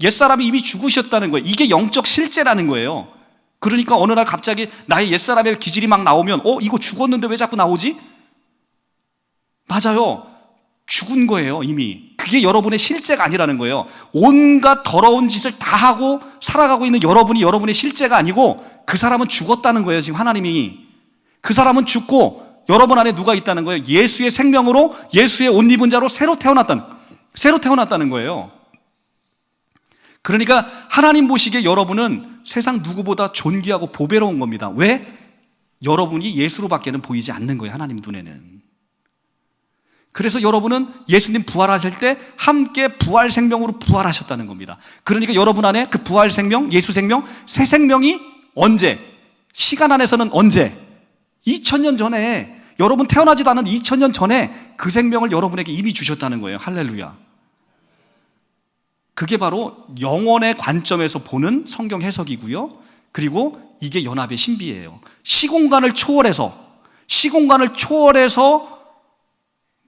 옛사람이 이미 죽으셨다는 거예요. 이게 영적 실제라는 거예요. 그러니까 어느 날 갑자기 나의 옛사람의 기질이 막 나오면 이거 죽었는데 왜 자꾸 나오지? 맞아요. 죽은 거예요, 이미. 그게 여러분의 실제가 아니라는 거예요. 온갖 더러운 짓을 다 하고 살아가고 있는 여러분이 여러분의 실제가 아니고 그 사람은 죽었다는 거예요, 지금 하나님이. 그 사람은 죽고 여러분 안에 누가 있다는 거예요? 예수의 생명으로, 예수의 옷 입은 자로 새로 태어났다는 거예요. 그러니까 하나님 보시기에 여러분은 세상 누구보다 존귀하고 보배로운 겁니다. 왜? 여러분이 예수로밖에는 보이지 않는 거예요, 하나님 눈에는. 그래서 여러분은 예수님 부활하실 때 함께 부활 생명으로 부활하셨다는 겁니다. 그러니까 여러분 안에 그 부활 생명, 예수 생명, 새 생명이 언제? 시간 안에서는 언제? 2000년 전에, 여러분 태어나지도 않은 2000년 전에 그 생명을 여러분에게 이미 주셨다는 거예요. 할렐루야. 그게 바로 영원의 관점에서 보는 성경 해석이고요. 그리고 이게 연합의 신비예요. 시공간을 초월해서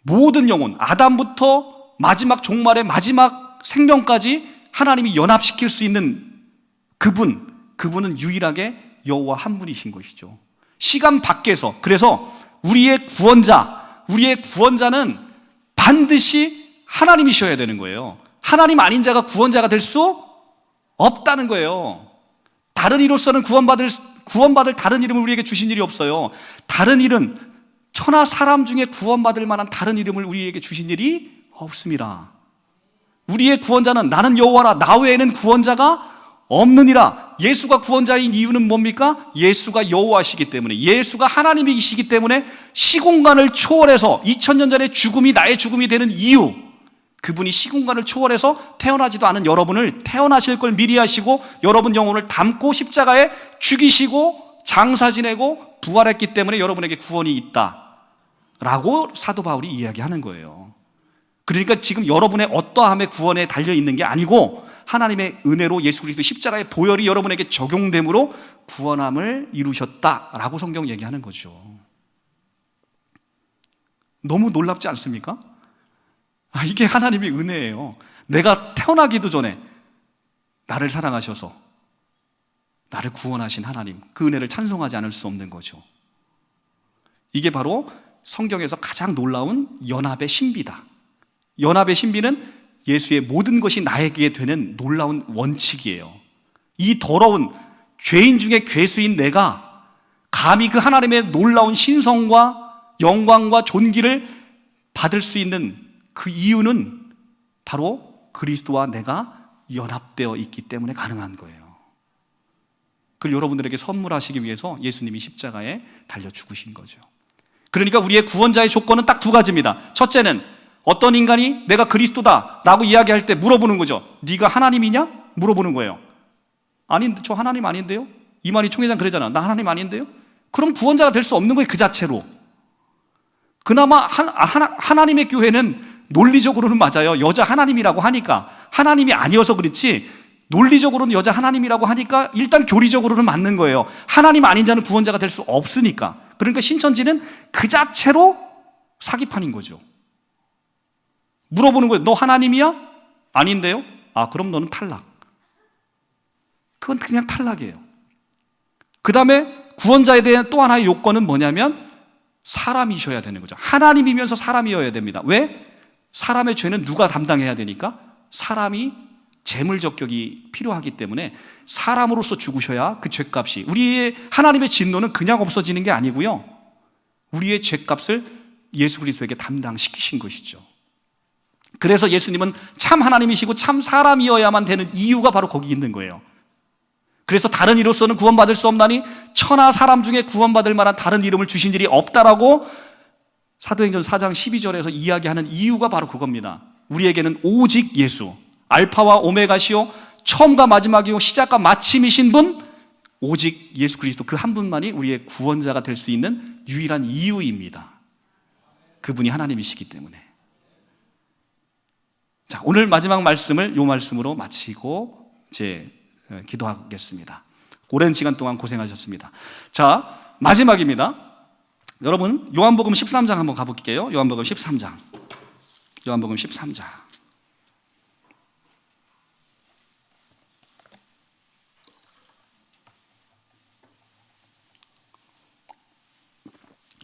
모든 영혼, 아담부터 마지막 종말의 마지막 생명까지 하나님이 연합시킬 수 있는 그분은 유일하게 여호와 한 분이신 것이죠. 시간 밖에서. 그래서 우리의 구원자는 반드시 하나님이셔야 되는 거예요. 하나님 아닌 자가 구원자가 될 수 없다는 거예요. 다른 이로서는 구원받을 다른 이름을 우리에게 주신 일이 없어요. 다른 일은 천하 사람 중에 구원받을 만한 다른 이름을 우리에게 주신 일이 없습니다. 우리의 구원자는 나는 여호와라, 나 외에는 구원자가 없느니라. 예수가 구원자인 이유는 뭡니까? 예수가 여호와시기 때문에, 예수가 하나님이시기 때문에 시공간을 초월해서 2000년 전에 죽음이 나의 죽음이 되는 이유, 그분이 시공간을 초월해서 태어나지도 않은 여러분을 태어나실 걸 미리 하시고 여러분 영혼을 담고 십자가에 죽이시고 장사 지내고 부활했기 때문에 여러분에게 구원이 있다라고 사도 바울이 이야기하는 거예요. 그러니까 지금 여러분의 어떠함의 구원에 달려있는 게 아니고 하나님의 은혜로 예수 그리스도 십자가의 보혈이 여러분에게 적용됨으로 구원함을 이루셨다라고 성경 얘기하는 거죠. 너무 놀랍지 않습니까? 이게 하나님의 은혜예요. 내가 태어나기도 전에 나를 사랑하셔서 나를 구원하신 하나님, 그 은혜를 찬송하지 않을 수 없는 거죠. 이게 바로 성경에서 가장 놀라운 연합의 신비다. 연합의 신비는 예수의 모든 것이 나에게 되는 놀라운 원칙이에요. 이 더러운 죄인 중에 괴수인 내가 감히 그 하나님의 놀라운 신성과 영광과 존귀를 받을 수 있는 그 이유는 바로 그리스도와 내가 연합되어 있기 때문에 가능한 거예요. 그걸 여러분들에게 선물하시기 위해서 예수님이 십자가에 달려 죽으신 거죠. 그러니까 우리의 구원자의 조건은 딱 두 가지입니다. 첫째는 어떤 인간이 내가 그리스도다 라고 이야기할 때 물어보는 거죠. 네가 하나님이냐? 물어보는 거예요. 아닌데, 저 하나님 아닌데요? 이만희 총회장 그러잖아. 나 하나님 아닌데요? 그럼 구원자가 될 수 없는 거예요, 그 자체로. 그나마 하나님의 교회는 논리적으로는 맞아요. 여자 하나님이라고 하니까. 하나님이 아니어서 그렇지 논리적으로는 여자 하나님이라고 하니까 일단 교리적으로는 맞는 거예요. 하나님 아닌 자는 구원자가 될 수 없으니까. 그러니까 신천지는 그 자체로 사기판인 거죠. 물어보는 거예요. 너 하나님이야? 아닌데요? 그럼 너는 탈락. 그건 그냥 탈락이에요. 그 다음에 구원자에 대한 또 하나의 요건은 뭐냐면 사람이셔야 되는 거죠. 하나님이면서 사람이어야 됩니다. 왜? 사람의 죄는 누가 담당해야 되니까? 사람이 재물 적격이 필요하기 때문에 사람으로서 죽으셔야 그 죄값이, 우리의 하나님의 진노는 그냥 없어지는 게 아니고요, 우리의 죄값을 예수 그리스도에게 담당시키신 것이죠. 그래서 예수님은 참 하나님이시고 참 사람이어야만 되는 이유가 바로 거기 있는 거예요. 그래서 다른 이로서는 구원받을 수 없나니 천하 사람 중에 구원받을 만한 다른 이름을 주신 일이 없다라고 사도행전 4장 12절에서 이야기하는 이유가 바로 그겁니다. 우리에게는 오직 예수, 알파와 오메가시오, 처음과 마지막이요 시작과 마침이신 분, 오직 예수 그리스도 그 한 분만이 우리의 구원자가 될 수 있는 유일한 이유입니다. 그분이 하나님이시기 때문에. 자, 오늘 마지막 말씀을 이 말씀으로 마치고 이제 기도하겠습니다. 오랜 시간 동안 고생하셨습니다. 자, 마지막입니다. 여러분, 요한복음 13장 한번 가볼게요. 요한복음 13장. 요한복음 13장.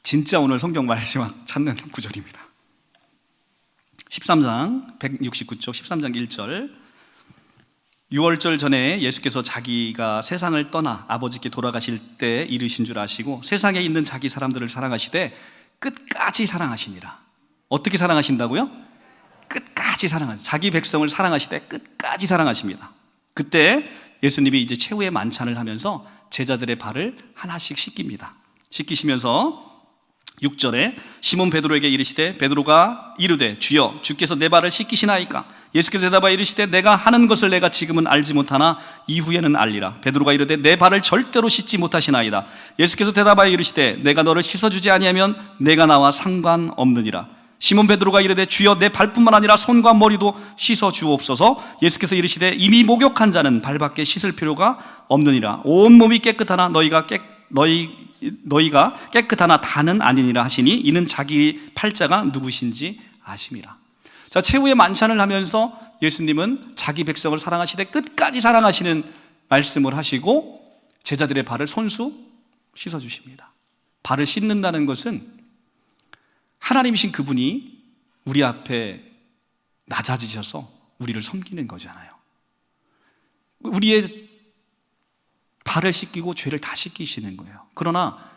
진짜 오늘 성경 말씀 찾는 구절입니다. 13장 169쪽 13장 1절. 6월절 전에 예수께서 자기가 세상을 떠나 아버지께 돌아가실 때 이르신 줄 아시고 세상에 있는 자기 사람들을 사랑하시되 끝까지 사랑하시니라. 어떻게 사랑하신다고요? 끝까지 사랑하시니, 자기 백성을 사랑하시되 끝까지 사랑하십니다. 그때 예수님이 이제 최후의 만찬을 하면서 제자들의 발을 하나씩 씻깁니다. 씻기시면서 6절에 시몬 베드로에게 이르시되 베드로가 이르되 주여 주께서 내 발을 씻기시나이까? 예수께서 대답하여 이르시되 내가 하는 것을 내가 지금은 알지 못하나 이후에는 알리라. 베드로가 이르되 내 발을 절대로 씻지 못하시나이다. 예수께서 대답하여 이르시되 내가 너를 씻어주지 아니하면 내가 나와 상관없느니라. 시몬 베드로가 이르되 주여 내 발뿐만 아니라 손과 머리도 씻어 주옵소서. 예수께서 이르시되 이미 목욕한 자는 발밖에 씻을 필요가 없느니라. 온 몸이 깨끗하나 너희가 깨끗하나 다는 아니니라 하시니 이는 자기 팔자가 누구신지 아심이라. 자, 최후의 만찬을 하면서 예수님은 자기 백성을 사랑하시되 끝까지 사랑하시는 말씀을 하시고 제자들의 발을 손수 씻어 주십니다. 발을 씻는다는 것은 하나님이신 그분이 우리 앞에 낮아지셔서 우리를 섬기는 거잖아요. 우리의 발을 씻기고 죄를 다 씻기시는 거예요. 그러나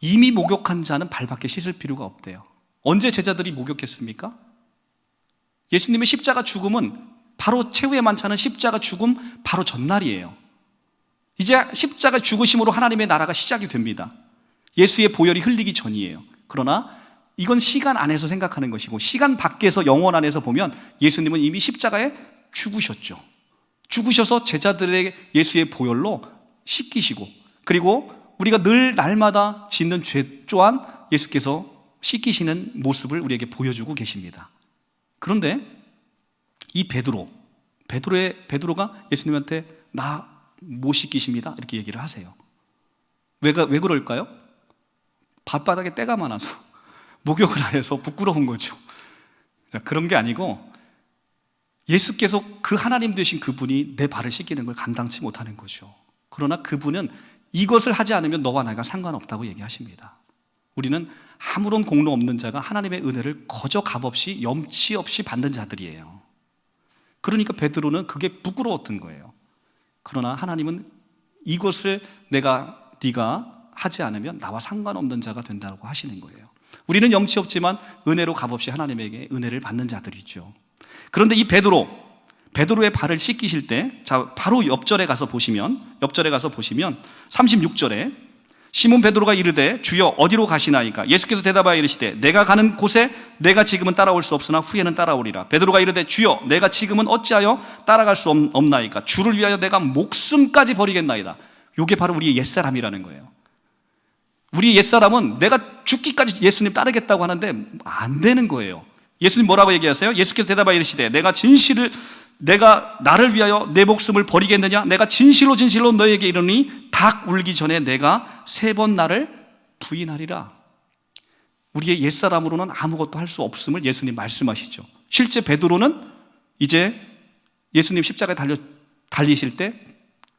이미 목욕한 자는 발밖에 씻을 필요가 없대요. 언제 제자들이 목욕했습니까? 예수님의 십자가 죽음은 바로 최후의 만찬은 십자가 죽음 바로 전날이에요. 이제 십자가 죽으심으로 하나님의 나라가 시작이 됩니다. 예수의 보혈이 흘리기 전이에요. 그러나 이건 시간 안에서 생각하는 것이고 시간 밖에서 영원 안에서 보면 예수님은 이미 십자가에 죽으셨죠. 죽으셔서 제자들의 예수의 보혈로 씻기시고, 그리고 우리가 늘 날마다 짓는 죄 또한 예수께서 씻기시는 모습을 우리에게 보여주고 계십니다. 그런데 이 베드로가 예수님한테 나 못 씻기십니다 이렇게 얘기를 하세요. 왜 그럴까요? 발바닥에 때가 많아서 목욕을 안 해서 부끄러운 거죠. 그런 게 아니고 예수께서 그 하나님 되신 그분이 내 발을 씻기는 걸 감당치 못하는 거죠. 그러나 그분은 이것을 하지 않으면 너와 나가 상관없다고 얘기하십니다. 우리는 아무런 공로 없는 자가 하나님의 은혜를 거저 값없이 염치 없이 받는 자들이에요. 그러니까 베드로는 그게 부끄러웠던 거예요. 그러나 하나님은 이것을 네가 하지 않으면 나와 상관없는 자가 된다고 하시는 거예요. 우리는 염치 없지만 은혜로 값없이 하나님에게 은혜를 받는 자들이죠. 그런데 이 베드로의 발을 씻기실 때, 자, 바로 옆절에 가서 보시면 36절에 시몬 베드로가 이르되 주여 어디로 가시나이까? 예수께서 대답하여 이르시되 내가 가는 곳에 내가 지금은 따라올 수 없으나 후에는 따라오리라. 베드로가 이르되 주여 내가 지금은 어찌하여 따라갈 수 없나이까? 주를 위하여 내가 목숨까지 버리겠나이다. 이게 바로 우리의 옛사람이라는 거예요. 우리 옛사람은 내가 죽기까지 예수님 따르겠다고 하는데 안 되는 거예요. 예수님 뭐라고 얘기하세요? 예수께서 대답하여 이르시되 내가 나를 위하여 내 목숨을 버리겠느냐? 내가 진실로 너에게 이르니 닭 울기 전에 내가 3번 나를 부인하리라. 우리의 옛사람으로는 아무것도 할 수 없음을 예수님 말씀하시죠. 실제 베드로는 이제 예수님 십자가에 달리실 때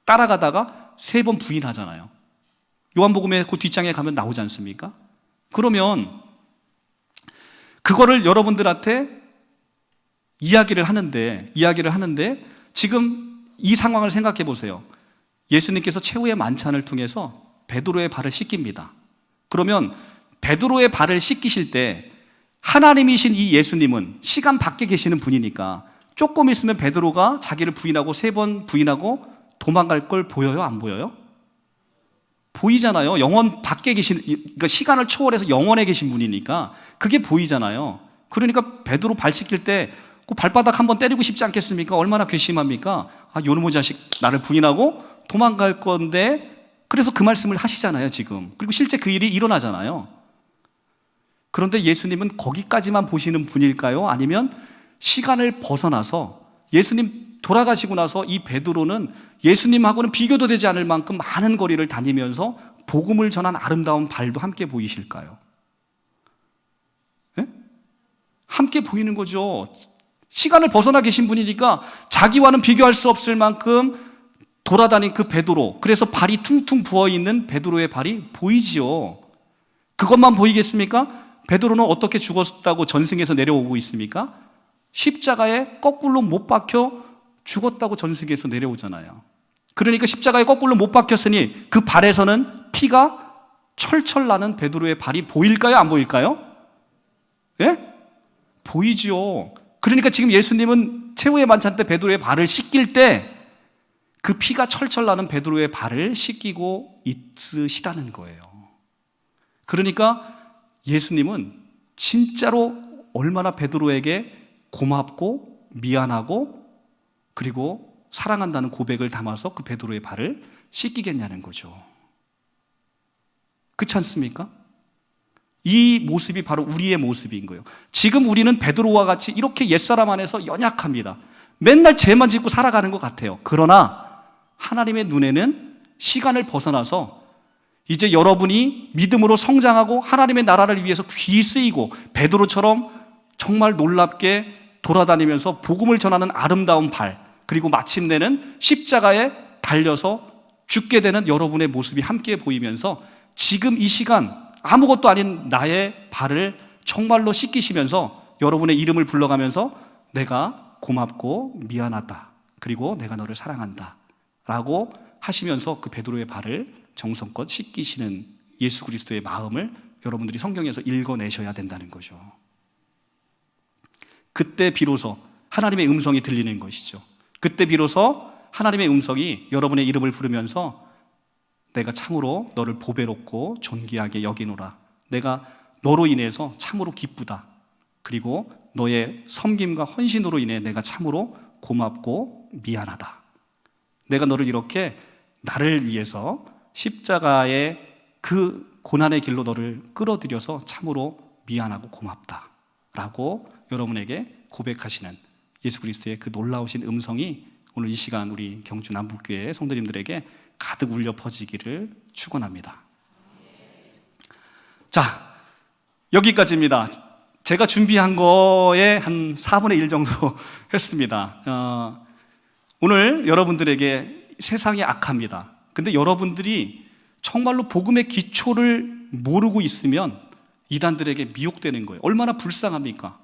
따라가다가 3번 부인하잖아요. 요한복음의 그 뒷장에 가면 나오지 않습니까? 그러면 그거를 여러분들한테 이야기를 하는데 지금 이 상황을 생각해 보세요. 예수님께서 최후의 만찬을 통해서 베드로의 발을 씻깁니다. 그러면 베드로의 발을 씻기실 때 하나님이신 이 예수님은 시간 밖에 계시는 분이니까 조금 있으면 베드로가 자기를 부인하고 3번 부인하고 도망갈 걸 보여요? 안 보여요? 보이잖아요. 영원 밖에 그러니까 시간을 초월해서 영원에 계신 분이니까 그게 보이잖아요. 그러니까 베드로 발 씻길 때 그 발바닥 한번 때리고 싶지 않겠습니까? 얼마나 괘씸합니까? 요놈의 자식 나를 부인하고 도망갈 건데, 그래서 그 말씀을 하시잖아요 지금. 그리고 실제 그 일이 일어나잖아요. 그런데 예수님은 거기까지만 보시는 분일까요? 아니면 시간을 벗어나서 예수님 돌아가시고 나서 이 베드로는 예수님하고는 비교도 되지 않을 만큼 많은 거리를 다니면서 복음을 전한 아름다운 발도 함께 보이실까요? 네? 함께 보이는 거죠. 시간을 벗어나 계신 분이니까 자기와는 비교할 수 없을 만큼 돌아다닌 그 베드로, 그래서 발이 퉁퉁 부어있는 베드로의 발이 보이지요. 그것만 보이겠습니까? 베드로는 어떻게 죽었다고 전승에서 내려오고 있습니까? 십자가에 거꾸로 못 박혀 죽었다고 전승에서 내려오잖아요. 그러니까 십자가에 거꾸로 못 박혔으니 그 발에서는 피가 철철 나는 베드로의 발이 보일까요? 안 보일까요? 예? 보이죠. 그러니까 지금 예수님은 최후의 만찬 때 베드로의 발을 씻길 때 그 피가 철철 나는 베드로의 발을 씻기고 있으시다는 거예요. 그러니까 예수님은 진짜로 얼마나 베드로에게 고맙고 미안하고 그리고 사랑한다는 고백을 담아서 그 베드로의 발을 씻기겠냐는 거죠. 그렇지 않습니까? 이 모습이 바로 우리의 모습인 거예요. 지금 우리는 베드로와 같이 이렇게 옛사람 안에서 연약합니다. 맨날 죄만 짓고 살아가는 것 같아요. 그러나 하나님의 눈에는 시간을 벗어나서 이제 여러분이 믿음으로 성장하고 하나님의 나라를 위해서 귀 쓰이고 베드로처럼 정말 놀랍게 돌아다니면서 복음을 전하는 아름다운 발, 그리고 마침내는 십자가에 달려서 죽게 되는 여러분의 모습이 함께 보이면서 지금 이 시간 아무것도 아닌 나의 발을 정말로 씻기시면서 여러분의 이름을 불러가면서 내가 고맙고 미안하다, 그리고 내가 너를 사랑한다 라고 하시면서 그 베드로의 발을 정성껏 씻기시는 예수 그리스도의 마음을 여러분들이 성경에서 읽어내셔야 된다는 거죠. 그때 비로소 하나님의 음성이 들리는 것이죠. 그때 비로소 하나님의 음성이 여러분의 이름을 부르면서 내가 참으로 너를 보배롭고 존귀하게 여기노라, 내가 너로 인해서 참으로 기쁘다, 그리고 너의 섬김과 헌신으로 인해 내가 참으로 고맙고 미안하다, 내가 너를 이렇게 나를 위해서 십자가의 그 고난의 길로 너를 끌어들여서 참으로 미안하고 고맙다 라고 여러분에게 고백하시는 예수 그리스도의 그 놀라우신 음성이 오늘 이 시간 우리 경주 남북교회 성도님들에게 가득 울려 퍼지기를 축원합니다. 자, 여기까지입니다. 제가 준비한 거에 한 4분의 1 정도 했습니다. 오늘 여러분들에게 세상이 악합니다. 근데 여러분들이 정말로 복음의 기초를 모르고 있으면 이단들에게 미혹되는 거예요. 얼마나 불쌍합니까?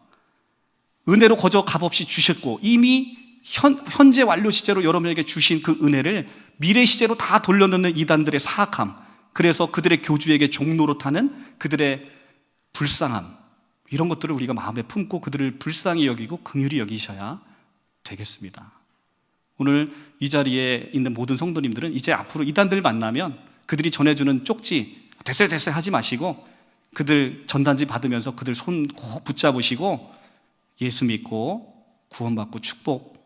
은혜로 거저 값없이 주셨고 이미 현재 완료 시제로 여러분에게 주신 그 은혜를 미래 시제로 다 돌려놓는 이단들의 사악함, 그래서 그들의 교주에게 종로로 타는 그들의 불쌍함, 이런 것들을 우리가 마음에 품고 그들을 불쌍히 여기고 긍휼히 여기셔야 되겠습니다. 오늘 이 자리에 있는 모든 성도님들은 이제 앞으로 이단들 만나면 그들이 전해주는 쪽지 됐어요 하지 마시고 그들 전단지 받으면서 그들 손 꼭 붙잡으시고 예수 믿고 구원받고 축복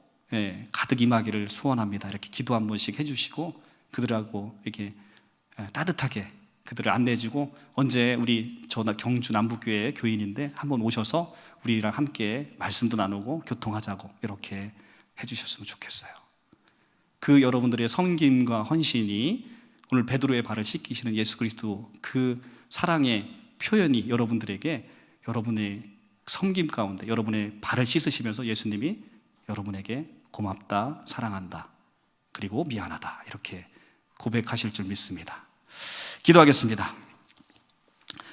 가득 임하기를 소원합니다. 이렇게 기도 한 번씩 해주시고 그들하고 이렇게 따뜻하게 그들을 안내해주고, 언제 우리 경주 남북교회 교인인데 한번 오셔서 우리랑 함께 말씀도 나누고 교통하자고 이렇게 해주셨으면 좋겠어요. 그 여러분들의 섬김과 헌신이 오늘 베드로의 발을 씻기시는 예수 그리스도 그 사랑의 표현이 여러분들에게 여러분의 섬김 가운데 여러분의 발을 씻으시면서 예수님이 여러분에게 고맙다, 사랑한다, 그리고 미안하다 이렇게 고백하실 줄 믿습니다. 기도하겠습니다.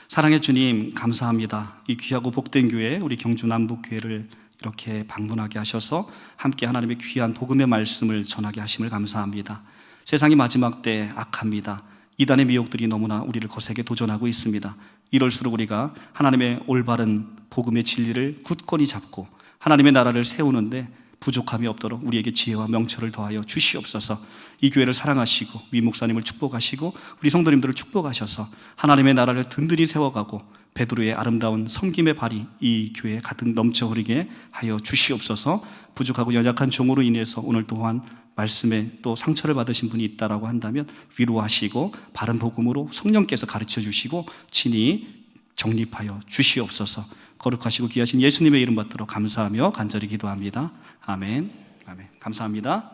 사랑의 주님, 감사합니다. 이 귀하고 복된 교회, 우리 경주 남북교회를 이렇게 방문하게 하셔서 함께 하나님의 귀한 복음의 말씀을 전하게 하심을 감사합니다. 세상이 마지막 때 악합니다. 이단의 미혹들이 너무나 우리를 거세게 도전하고 있습니다. 이럴수록 우리가 하나님의 올바른 복음의 진리를 굳건히 잡고 하나님의 나라를 세우는데 부족함이 없도록 우리에게 지혜와 명철을 더하여 주시옵소서. 이 교회를 사랑하시고 위 목사님을 축복하시고 우리 성도님들을 축복하셔서 하나님의 나라를 든든히 세워가고 베드로의 아름다운 섬김의 발이 이 교회에 가득 넘쳐 흐르게 하여 주시옵소서. 부족하고 연약한 종으로 인해서 오늘 또한 말씀에 또 상처를 받으신 분이 있다라고 한다면 위로하시고 바른 복음으로 성령께서 가르쳐 주시고 친히 정립하여 주시옵소서. 거룩하시고 귀하신 예수님의 이름 받들어 감사하며 간절히 기도합니다. 아멘. 아멘. 감사합니다.